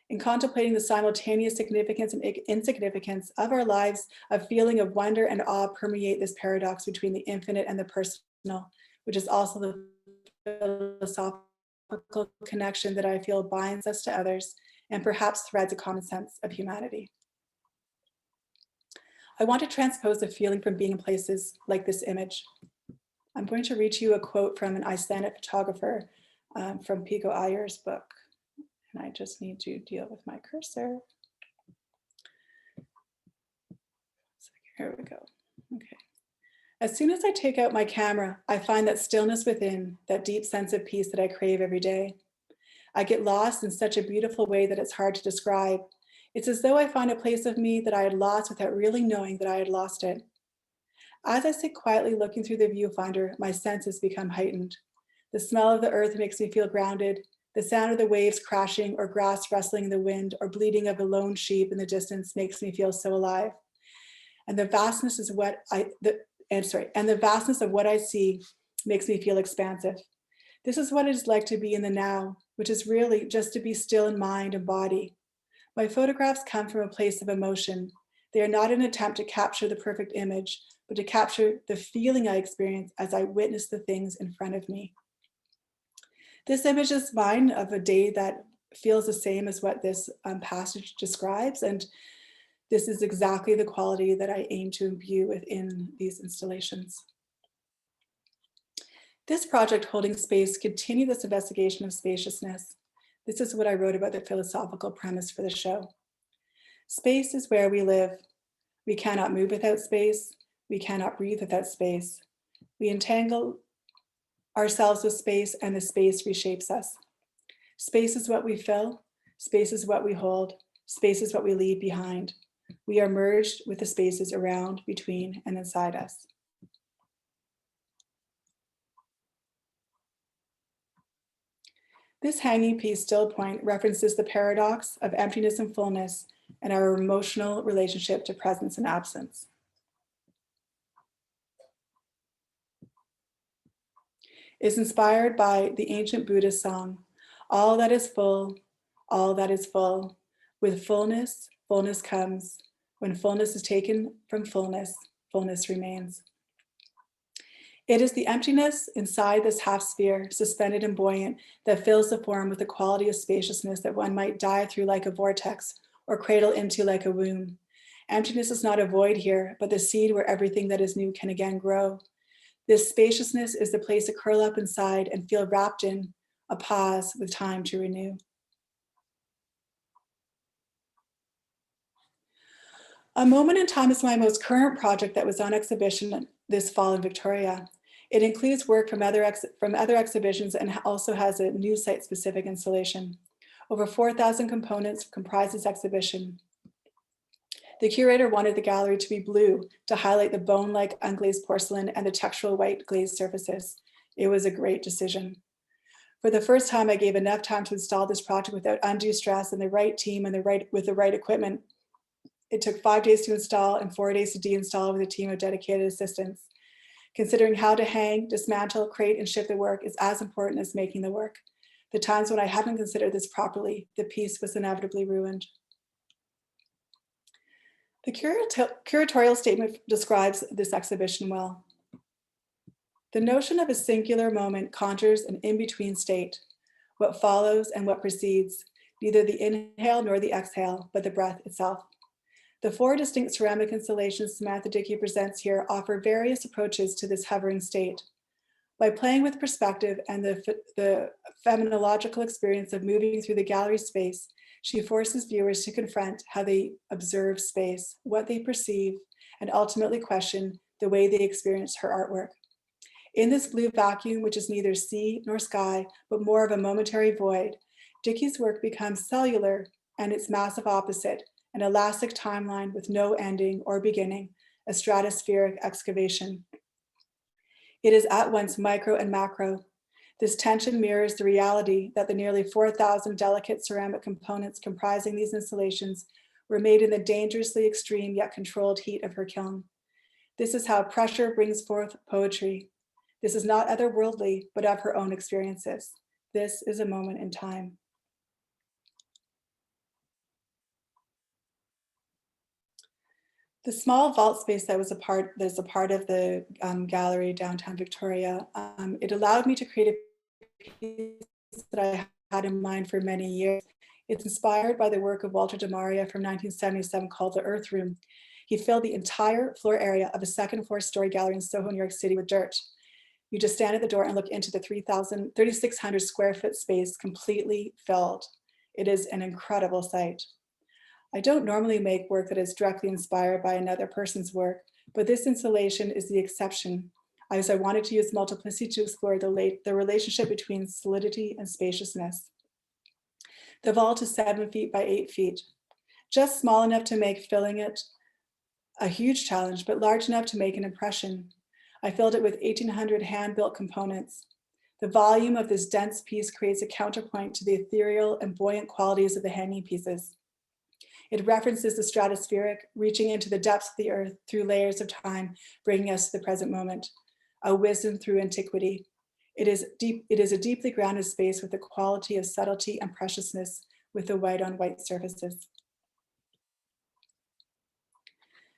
Speaker 2: In contemplating the simultaneous significance and insignificance of our lives, a feeling of wonder and awe permeate this paradox between the infinite and the personal, which is also the philosophical connection that I feel binds us to others and perhaps threads a common sense of humanity. I want to transpose the feeling from being in places like this image. I'm going to read to you a quote from an Icelandic photographer from Pico Iyer's book. And I just need to deal with my cursor. Here we go. Okay. As soon as I take out my camera, I find that stillness within, that deep sense of peace that I crave every day. I get lost in such a beautiful way that it's hard to describe. It's as though I find a place of me that I had lost without really knowing that I had lost it. As I sit quietly looking through the viewfinder, my senses become heightened. The smell of the earth makes me feel grounded. The sound of the waves crashing or grass rustling in the wind or bleating of a lone sheep in the distance makes me feel so alive. And the vastness is the vastness of what I see makes me feel expansive. This is what it is like to be in the now, which is really just to be still in mind and body. My photographs come from a place of emotion. They are not an attempt to capture the perfect image, but to capture the feeling I experience as I witness the things in front of me. This image is mine of a day that feels the same as what this passage describes, and this is exactly the quality that I aim to imbue within these installations. This project, Holding Space, continued this investigation of spaciousness. This is what I wrote about the philosophical premise for the show. Space is where we live. We cannot move without space. We cannot breathe without space. We entangle ourselves with space, and the space reshapes us. Space is what we fill. Space is what we hold. Space is what we leave behind. We are merged with the spaces around, between, and inside us. This hanging piece, Still Point, references the paradox of emptiness and fullness and our emotional relationship to presence and absence. It's inspired by the ancient Buddhist song, all that is full, all that is full. With fullness, fullness comes. When fullness is taken from fullness, fullness remains. It is the emptiness inside this half sphere, suspended and buoyant, that fills the form with the quality of spaciousness that one might dive through like a vortex or cradle into like a womb. Emptiness is not a void here, but the seed where everything that is new can again grow. This spaciousness is the place to curl up inside and feel wrapped in, a pause with time to renew. A Moment in Time is my most current project that was on exhibition this fall in Victoria. It includes work from other exhibitions and also has a new site-specific installation. Over 4,000 components comprise this exhibition. The curator wanted the gallery to be blue to highlight the bone-like unglazed porcelain and the textural white glazed surfaces. It was a great decision. For the first time, I gave enough time to install this project without undue stress and the right team and with the right equipment. It took 5 days to install and 4 days to deinstall with a team of dedicated assistants. Considering how to hang, dismantle, crate, and ship the work is as important as making the work. The times when I hadn't considered this properly, the piece was inevitably ruined. The curatorial statement describes this exhibition well. The notion of a singular moment conjures an in-between state, what follows and what precedes, neither the inhale nor the exhale, but the breath itself. The 4 distinct ceramic installations Samantha Dickie presents here offer various approaches to this hovering state. By playing with perspective and the phenomenological experience of moving through the gallery space, she forces viewers to confront how they observe space, what they perceive, and ultimately question the way they experience her artwork. In this blue vacuum, which is neither sea nor sky, but more of a momentary void, Dickie's work becomes cellular and its massive opposite, an elastic timeline with no ending or beginning, a stratospheric excavation. It is at once micro and macro. This tension mirrors the reality that the nearly 4,000 delicate ceramic components comprising these installations were made in the dangerously extreme yet controlled heat of her kiln. This is how pressure brings forth poetry. This is not otherworldly, but of her own experiences. This is a moment in time. The small vault space that was a part of the gallery downtown Victoria, it allowed me to create a piece that I had in mind for many years. It's inspired by the work of Walter de Maria from 1977 called The Earth Room. He filled the entire floor area of a second floor story gallery in Soho, New York City with dirt. You just stand at the door and look into the 3,600 square foot space completely filled. It is an incredible sight. I don't normally make work that is directly inspired by another person's work, but this installation is the exception, as I wanted to use multiplicity to explore the relationship between solidity and spaciousness. The vault is 7 feet by 8 feet, just small enough to make filling it a huge challenge, but large enough to make an impression. I filled it with 1,800 hand-built components. The volume of this dense piece creates a counterpoint to the ethereal and buoyant qualities of the hanging pieces. It references the stratospheric, reaching into the depths of the earth through layers of time, bringing us to the present moment, a wisdom through antiquity. It is a deeply grounded space with a quality of subtlety and preciousness with the white on white surfaces.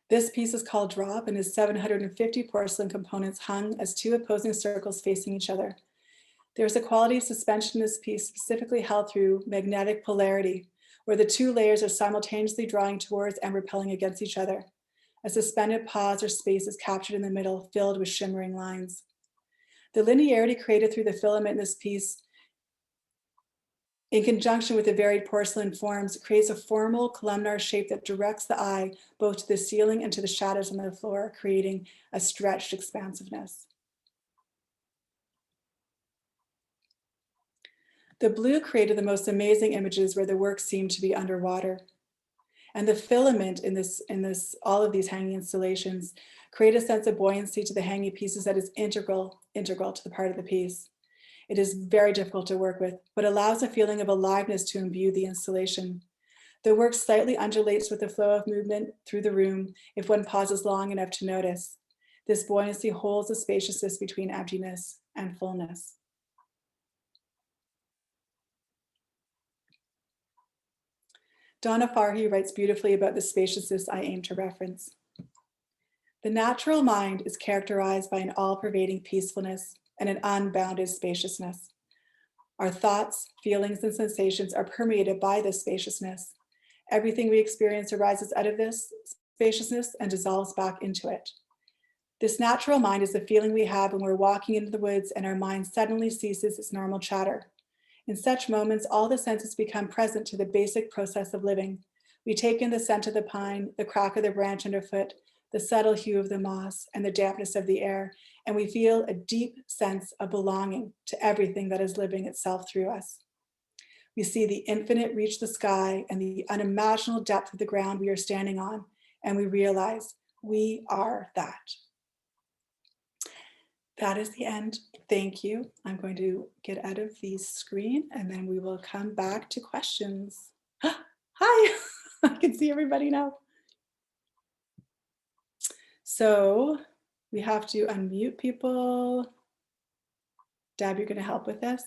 Speaker 2: This piece is called Drop and is 750 porcelain components hung as two opposing circles facing each other. There's a quality of suspension in this piece specifically held through magnetic polarity, where the two layers are simultaneously drawing towards and repelling against each other. A suspended pause or space is captured in the middle, filled with shimmering lines. The linearity created through the filament in this piece, in conjunction with the varied porcelain forms, creates a formal columnar shape that directs the eye both to the ceiling and to the shadows on the floor, creating a stretched expansiveness. The blue created the most amazing images where the work seemed to be underwater. And the filament in all of these hanging installations create a sense of buoyancy to the hanging pieces that is integral to the part of the piece. It is very difficult to work with, but allows a feeling of aliveness to imbue the installation. The work slightly undulates with the flow of movement through the room if one pauses long enough to notice. This buoyancy holds the spaciousness between emptiness and fullness. Donna Farhi writes beautifully about the spaciousness I aim to reference. The natural mind is characterized by an all-pervading peacefulness and an unbounded spaciousness. Our thoughts, feelings, and sensations are permeated by this spaciousness. Everything we experience arises out of this spaciousness and dissolves back into it. This natural mind is the feeling we have when we're walking into the woods and our mind suddenly ceases its normal chatter. In such moments, all the senses become present to the basic process of living. We take in the scent of the pine, the crack of the branch underfoot, the subtle hue of the moss, and the dampness of the air, and we feel a deep sense of belonging to everything that is living itself through us. We see the infinite reach the sky and the unimaginable depth of the ground we are standing on, and we realize we are that. That is the end. Thank you. I'm going to get out of the screen and then we will come back to questions. Hi, I can see everybody now. So we have to unmute people. Deb, you're going to help with this?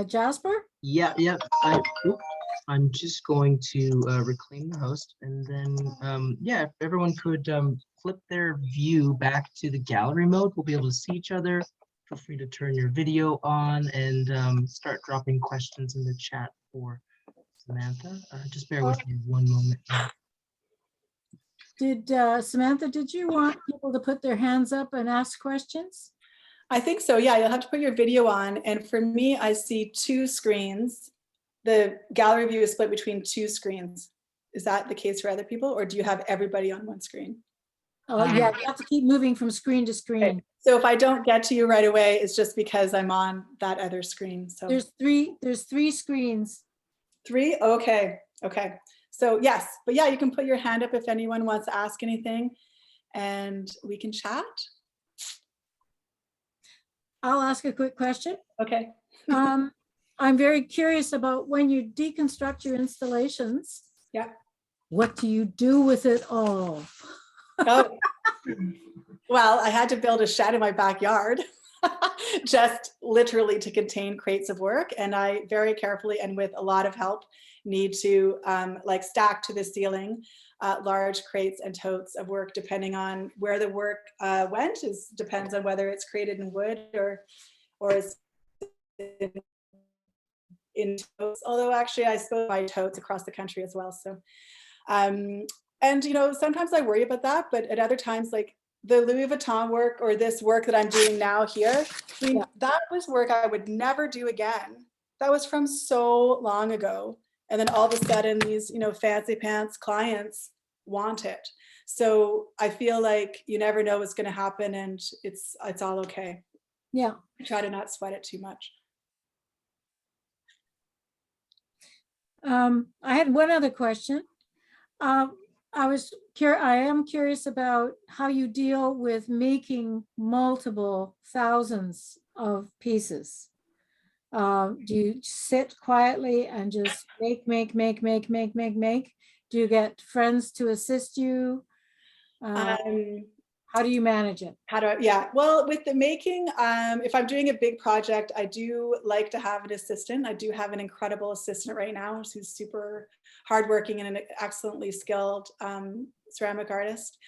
Speaker 1: Jasper?
Speaker 3: Yeah. I'm just going to reclaim the host, and then yeah, if everyone could flip their view back to the gallery mode, we'll be able to see each other. Feel free to turn your video on and start dropping questions in the chat for Samantha. Just bear with me one moment.
Speaker 1: Did Samantha, did you want people to put their hands up and ask questions?
Speaker 2: I think so, yeah, you'll have to put your video on. And for me, I see two screens. The gallery view is split between two screens. Is that the case for other people, or do you have everybody on one screen?
Speaker 1: Oh, yeah, you have to keep moving from screen to screen.
Speaker 2: Okay. So if I don't get to you right away, it's just because I'm on that other screen. So
Speaker 1: There's three screens.
Speaker 2: Three? Okay. So yes, but yeah, you can put your hand up if anyone wants to ask anything and we can chat.
Speaker 1: I'll ask a quick question.
Speaker 2: Okay.
Speaker 1: I'm very curious about when you deconstruct your installations.
Speaker 2: Yeah.
Speaker 1: What do you do with it all?
Speaker 2: Oh. Well, I had to build a shed in my backyard. just literally to contain crates of work. And I very carefully and with a lot of help need to like stack to the ceiling large crates and totes of work, depending on where the work went. Depends on whether it's created in wood or is in totes. Although actually I suppose buy totes across the country as well. So, and you know, sometimes I worry about that, but at other times, like the Louis Vuitton work or this work that I'm doing now here, I mean, that was work I would never do again. That was from so long ago. And then all of a sudden these, you know, fancy pants clients want it. So I feel like you never know what's going to happen, and it's all okay.
Speaker 1: Yeah.
Speaker 2: I try to not sweat it too much.
Speaker 1: I had one other question. I am curious about how you deal with making multiple thousands of pieces. Do you sit quietly and just make? Do you get friends to assist you? How do you manage it?
Speaker 2: Well, with the making, if I'm doing a big project, I do like to have an assistant. I do have an incredible assistant right now who's super hardworking and an excellently skilled ceramic artist.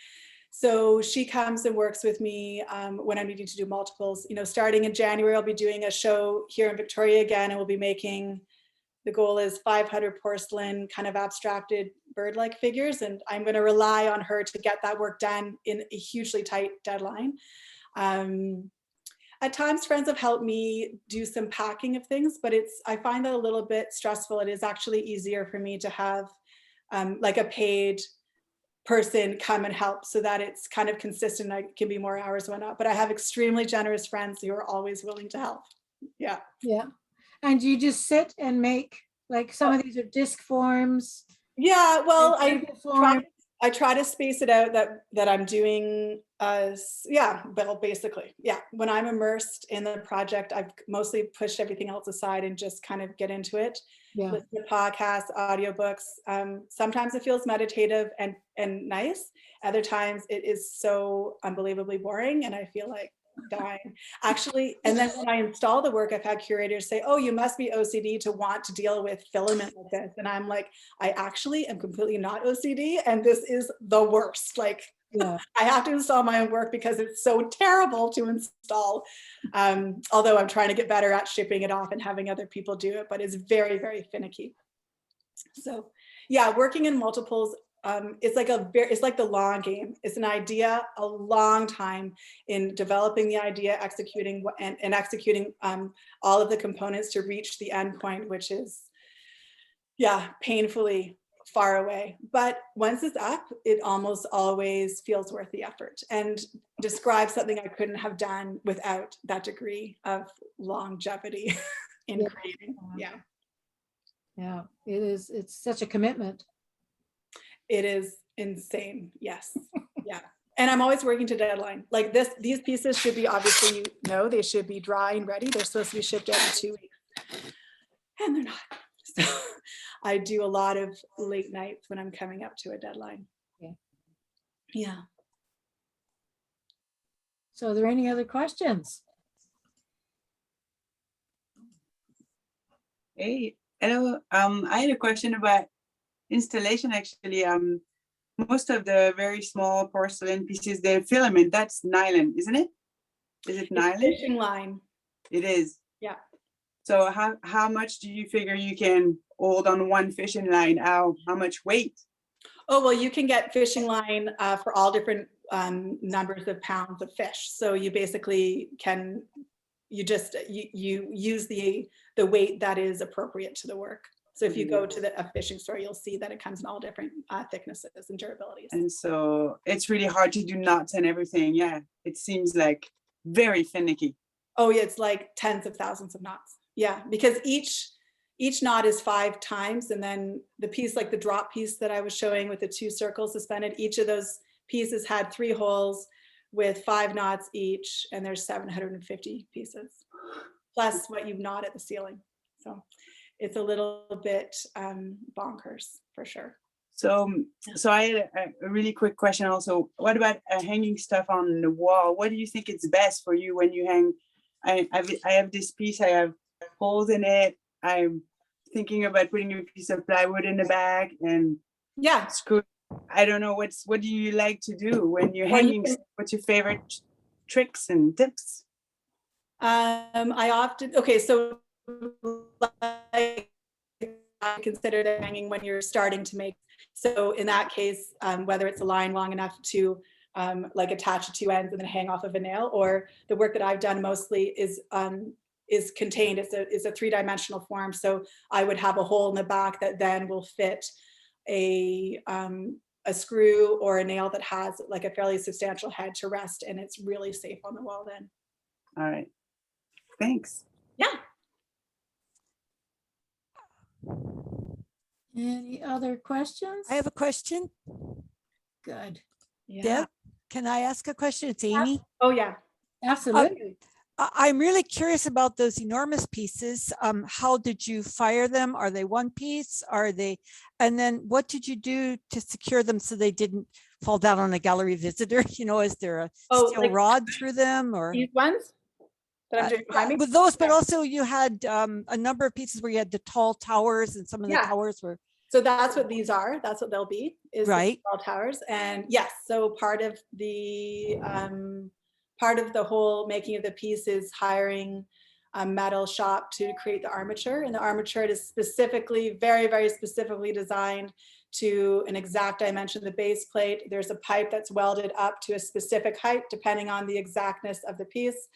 Speaker 2: So she comes and works with me when I'm needing to do multiples. You know, starting in January, I'll be doing a show here in Victoria again, and we'll be making, the goal is 500 porcelain kind of abstracted bird-like figures, and I'm going to rely on her to get that work done in a hugely tight deadline. At times, friends have helped me do some packing of things, but I find that a little bit stressful. It is actually easier for me to have like a paid person come and help so that it's kind of consistent. I can be more hours or whatnot, but I have extremely generous friends who are always willing to help. Yeah.
Speaker 1: Yeah. And you just sit and make, like some of these are disc forms.
Speaker 2: Yeah, well, I try to space it out that I'm doing, well, basically, yeah. When I'm immersed in the project, I've mostly pushed everything else aside and just kind of get into it.
Speaker 1: Yeah.
Speaker 2: Listen to podcasts, audiobooks. Sometimes it feels meditative and nice. Other times it is so unbelievably boring and I feel like dying. Actually, and then when I install the work, I've had curators say, oh, you must be OCD to want to deal with filament like this. And I'm like, I actually am completely not OCD. And this is the worst. Like, yeah. I have to install my own work because it's so terrible to install. Although I'm trying to get better at shipping it off and having other people do it, but it's very, very finicky. So yeah, working in multiples, it's like the long game. It's an idea, a long time in developing the idea, executing and executing all of the components to reach the end point, which is, yeah, painfully far away. But once it's up, it almost always feels worth the effort and describes something I couldn't have done without that degree of longevity in creating. Yeah.
Speaker 1: Yeah, it is. It's such a commitment.
Speaker 2: It is insane. Yes. Yeah. And I'm always working to deadline. Like these pieces should be, obviously, you know, they should be dry and ready. They're supposed to be shipped out in 2 weeks. And they're not. So I do a lot of late nights when I'm coming up to a deadline.
Speaker 1: Yeah.
Speaker 2: Yeah.
Speaker 1: So are there any other questions?
Speaker 4: Hey, hello. I had a question about installation actually. Most of the very small porcelain pieces, the filament, that's nylon, isn't it? Is it nylon?
Speaker 2: Fishing line.
Speaker 4: It is.
Speaker 2: Yeah.
Speaker 4: So how much do you figure you can hold on one fishing line? How much weight?
Speaker 2: Oh, well, you can get fishing line for all different numbers of pounds of fish. So you basically can, you use the weight that is appropriate to the work. So if you go to a fishing store, you'll see that it comes in all different thicknesses and durabilities.
Speaker 4: And so it's really hard to do knots and everything. Yeah, it seems like very finicky.
Speaker 2: Oh yeah, it's like tens of thousands of knots. Yeah, because each knot is 5 times, and then the piece, like the drop piece that I was showing with the 2 circles suspended, each of those pieces had 3 holes with 5 knots each, and there's 750 pieces, plus what you knot at the ceiling. So it's a little bit bonkers for sure.
Speaker 4: So I had a really quick question also. What about hanging stuff on the wall? What do you think is best for you when you hang I have this piece, I have holes in it. I'm thinking about putting a piece of plywood in the back and
Speaker 2: Yeah.
Speaker 4: screw. I don't know what do you like to do when you're
Speaker 2: Well, you
Speaker 4: hanging?
Speaker 2: can-
Speaker 4: What's your favorite tricks and tips?
Speaker 2: I often, okay, so like, I consider the hanging when you're starting to make. So in that case, whether it's a line long enough to like attach the two ends and then hang off of a nail, or the work that I've done mostly is contained. It's a three-dimensional form. So I would have a hole in the back that then will fit a screw or a nail that has like a fairly substantial head to rest, and it's really safe on the wall then.
Speaker 4: All right. Thanks.
Speaker 2: Yeah.
Speaker 1: Any other questions?
Speaker 5: I have a question.
Speaker 1: Good.
Speaker 2: Yeah.
Speaker 5: Deb, can I ask a question? It's Amy.
Speaker 2: Oh yeah.
Speaker 1: Absolutely.
Speaker 5: I'm really curious about those enormous pieces. How did you fire them? Are they one piece? Are they? And then what did you do to secure them so they didn't fall down on a gallery visitor? You know, is there a
Speaker 2: Oh,
Speaker 5: steel
Speaker 2: like
Speaker 5: rod through them or?
Speaker 2: these ones that I'm doing behind me?
Speaker 5: With those, but
Speaker 2: Yeah.
Speaker 5: also you had a number of pieces where you had the tall towers and some of the
Speaker 2: Yeah.
Speaker 5: towers were.
Speaker 2: So that's what these are. That's what they'll be, is the
Speaker 5: Right.
Speaker 2: tall towers. And yes, so part of the whole making of the piece is hiring a metal shop to create the armature. And the armature is specifically, very, very specifically designed to an exact dimension of the base plate. There's a pipe that's welded up to a specific height, depending on the exactness of the piece.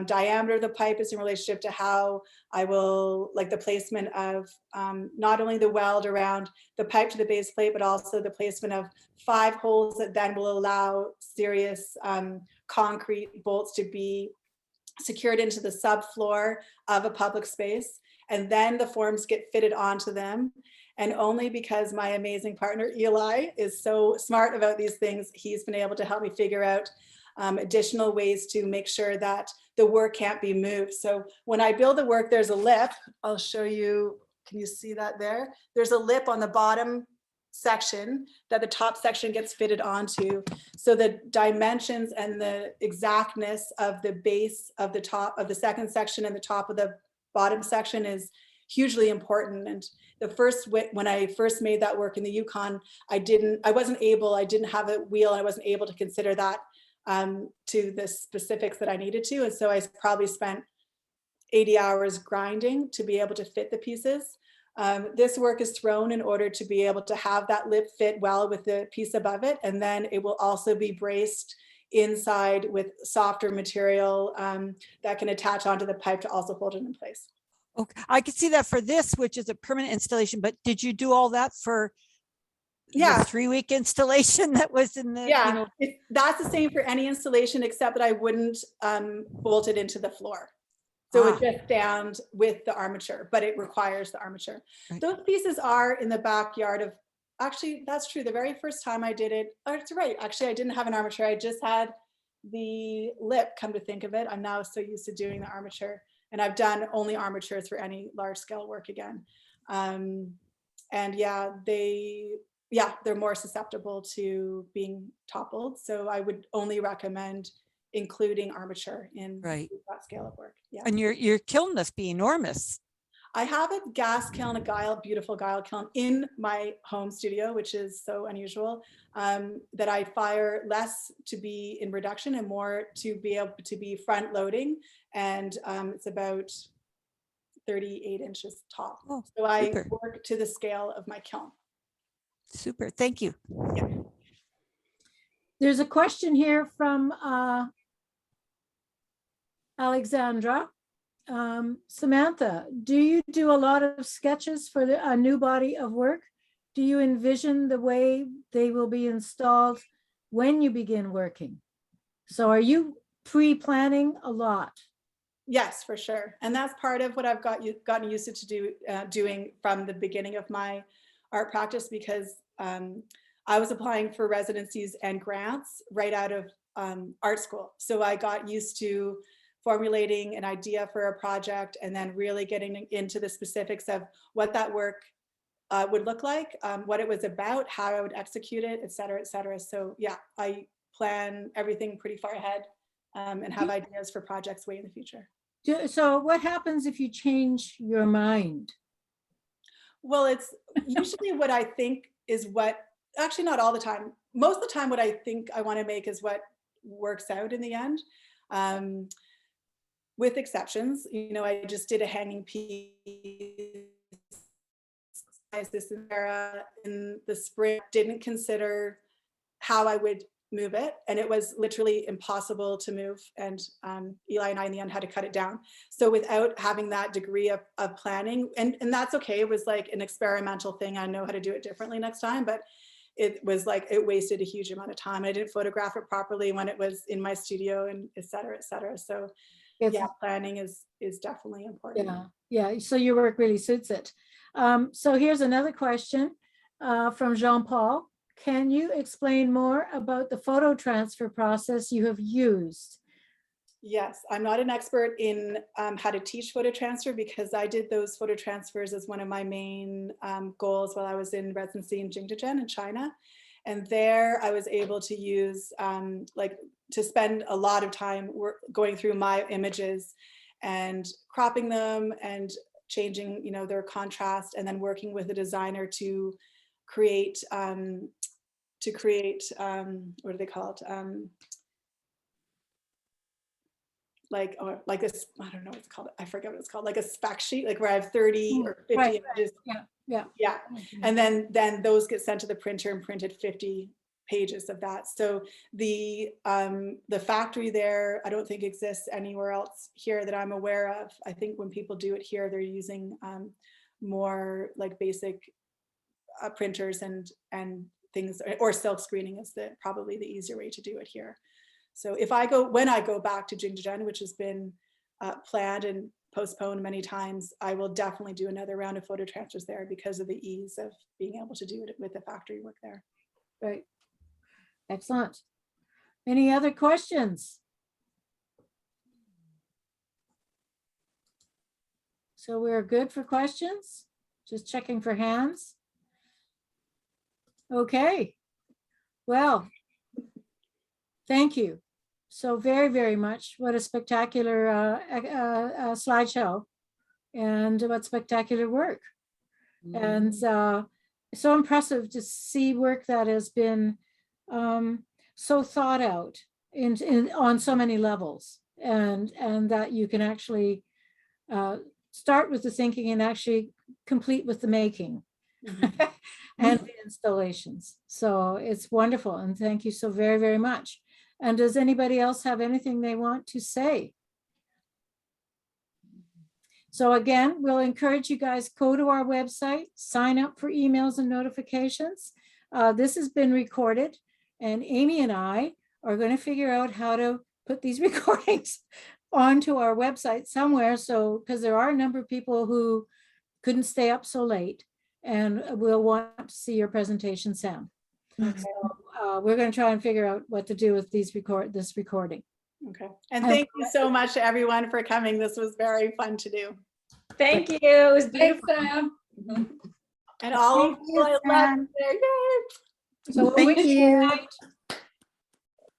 Speaker 2: Diameter of the pipe is in relationship to how I will, like the placement of not only the weld around the pipe to the base plate, but also the placement of 5 holes that then will allow serious concrete bolts to be secured into the subfloor of a public space. And then the forms get fitted onto them. And only because my amazing partner, Eli, is so smart about these things, he's been able to help me figure out additional ways to make sure that the work can't be moved. So when I build the work, there's a lip. I'll show you. Can you see that there? There's a lip on the bottom section that the top section gets fitted onto. So the dimensions and the exactness of the base of the top of the second section and the top of the bottom section is hugely important. And the first, when I first made that work in the Yukon, I didn't have a wheel. I wasn't able to consider that to the specifics that I needed to. And so I probably spent 80 hours grinding to be able to fit the pieces. This work is thrown in order to be able to have that lip fit well with the piece above it. And then it will also be braced inside with softer material that can attach onto the pipe to also hold it in place.
Speaker 5: Okay, I could see that for this, which is a permanent installation, but did you do all that for the 3-week installation that was in the,
Speaker 2: Yeah,
Speaker 5: you know?
Speaker 2: that's the same for any installation, except that I wouldn't bolt it into the floor. So it just stands with the armature, but it requires the armature.
Speaker 5: Right.
Speaker 2: Those pieces are in the backyard of, actually, that's true. The very first time I did it, oh, it's right. Actually, I didn't have an armature. I just had the lip, come to think of it. I'm now so used to doing the armature, and I've done only armatures for any large scale work again. And yeah, they're more susceptible to being toppled. So I would only recommend including armature in that scale of work. Yeah.
Speaker 5: And your kiln must be enormous.
Speaker 2: I have a gas kiln, beautiful guile kiln in my home studio, which is so unusual, that I fire less to be in reduction and more to be able to be front loading. And it's about 38 inches tall.
Speaker 5: Oh,
Speaker 2: so I
Speaker 5: super.
Speaker 2: work to the scale of my kiln.
Speaker 5: Super, thank you.
Speaker 2: Yeah.
Speaker 1: There's a question here from Alexandra. Samantha, do you do a lot of sketches for a new body of work? Do you envision the way they will be installed when you begin working? So are you pre-planning a lot?
Speaker 2: Yes, for sure. And that's part of what I've gotten used to doing from the beginning of my art practice, because I was applying for residencies and grants right out of art school. So I got used to formulating an idea for a project and then really getting into the specifics of what that work would look like, what it was about, how I would execute it, et cetera, et cetera. So yeah, I plan everything pretty far ahead and have ideas for projects way in the future.
Speaker 1: So what happens if you change your mind?
Speaker 2: Well, it's usually what I think is what, actually not all the time. Most of the time what I think I want to make is what works out in the end. With exceptions, you know, I just did a hanging piece this era in the spring, didn't consider how I would move it, and it was literally impossible to move, and Eli and I in the end had to cut it down. So without having that degree of planning, and that's okay, it was like an experimental thing, I know how to do it differently next time, but it was like it wasted a huge amount of time. I didn't photograph it properly when it was in my studio, and et cetera, et cetera. So yeah, planning is definitely important.
Speaker 1: Yeah, so your work really suits it. So here's another question from Jean-Paul. Can you explain more about the photo transfer process you have used?
Speaker 2: Yes, I'm not an expert in how to teach photo transfer, because I did those photo transfers as one of my main goals while I was in residency in Jingdezhen in China. And there I was able to use, to spend a lot of time going through my images and cropping them and changing, you know, their contrast, and then working with a designer to create, what do they call it? Like this, I don't know what it's called. I forget what it's called. Like a spec sheet, like where I have 30 or 50
Speaker 1: right,
Speaker 2: images. Yeah. And then those get sent to the printer and printed 50 pages of that. So the factory there, I don't think exists anywhere else here that I'm aware of. I think when people do it here, they're using more like basic printers and things, or silk screening is probably the easier way to do it here. So when I go back to Jingdezhen, which has been planned and postponed many times, I will definitely do another round of photo transfers there because of the ease of being able to do it with the factory work there.
Speaker 1: Right. Excellent. Any other questions? So we're good for questions? Just checking for hands. Okay. Well, thank you so very, very much. What a spectacular slideshow, and what spectacular work. And so impressive to see work that has been so thought out on so many levels, and that you can actually start with the thinking and actually complete with the making. And the installations. So it's wonderful, and thank you so very, very much. And does anybody else have anything they want to say? So again, we'll encourage you guys, go to our website, sign up for emails and notifications. This has been recorded, and Amy and I are going to figure out how to put these recordings onto our website somewhere. So, because there are a number of people who couldn't stay up so late and will want to see your presentation, Sam. So, we're going to try and figure out what to do with this recording.
Speaker 2: Okay. And thank you so much to everyone for coming. This was very fun to do.
Speaker 6: Thank you. It was beautiful.
Speaker 2: And all of you, I love it.
Speaker 1: So
Speaker 4: Thank you.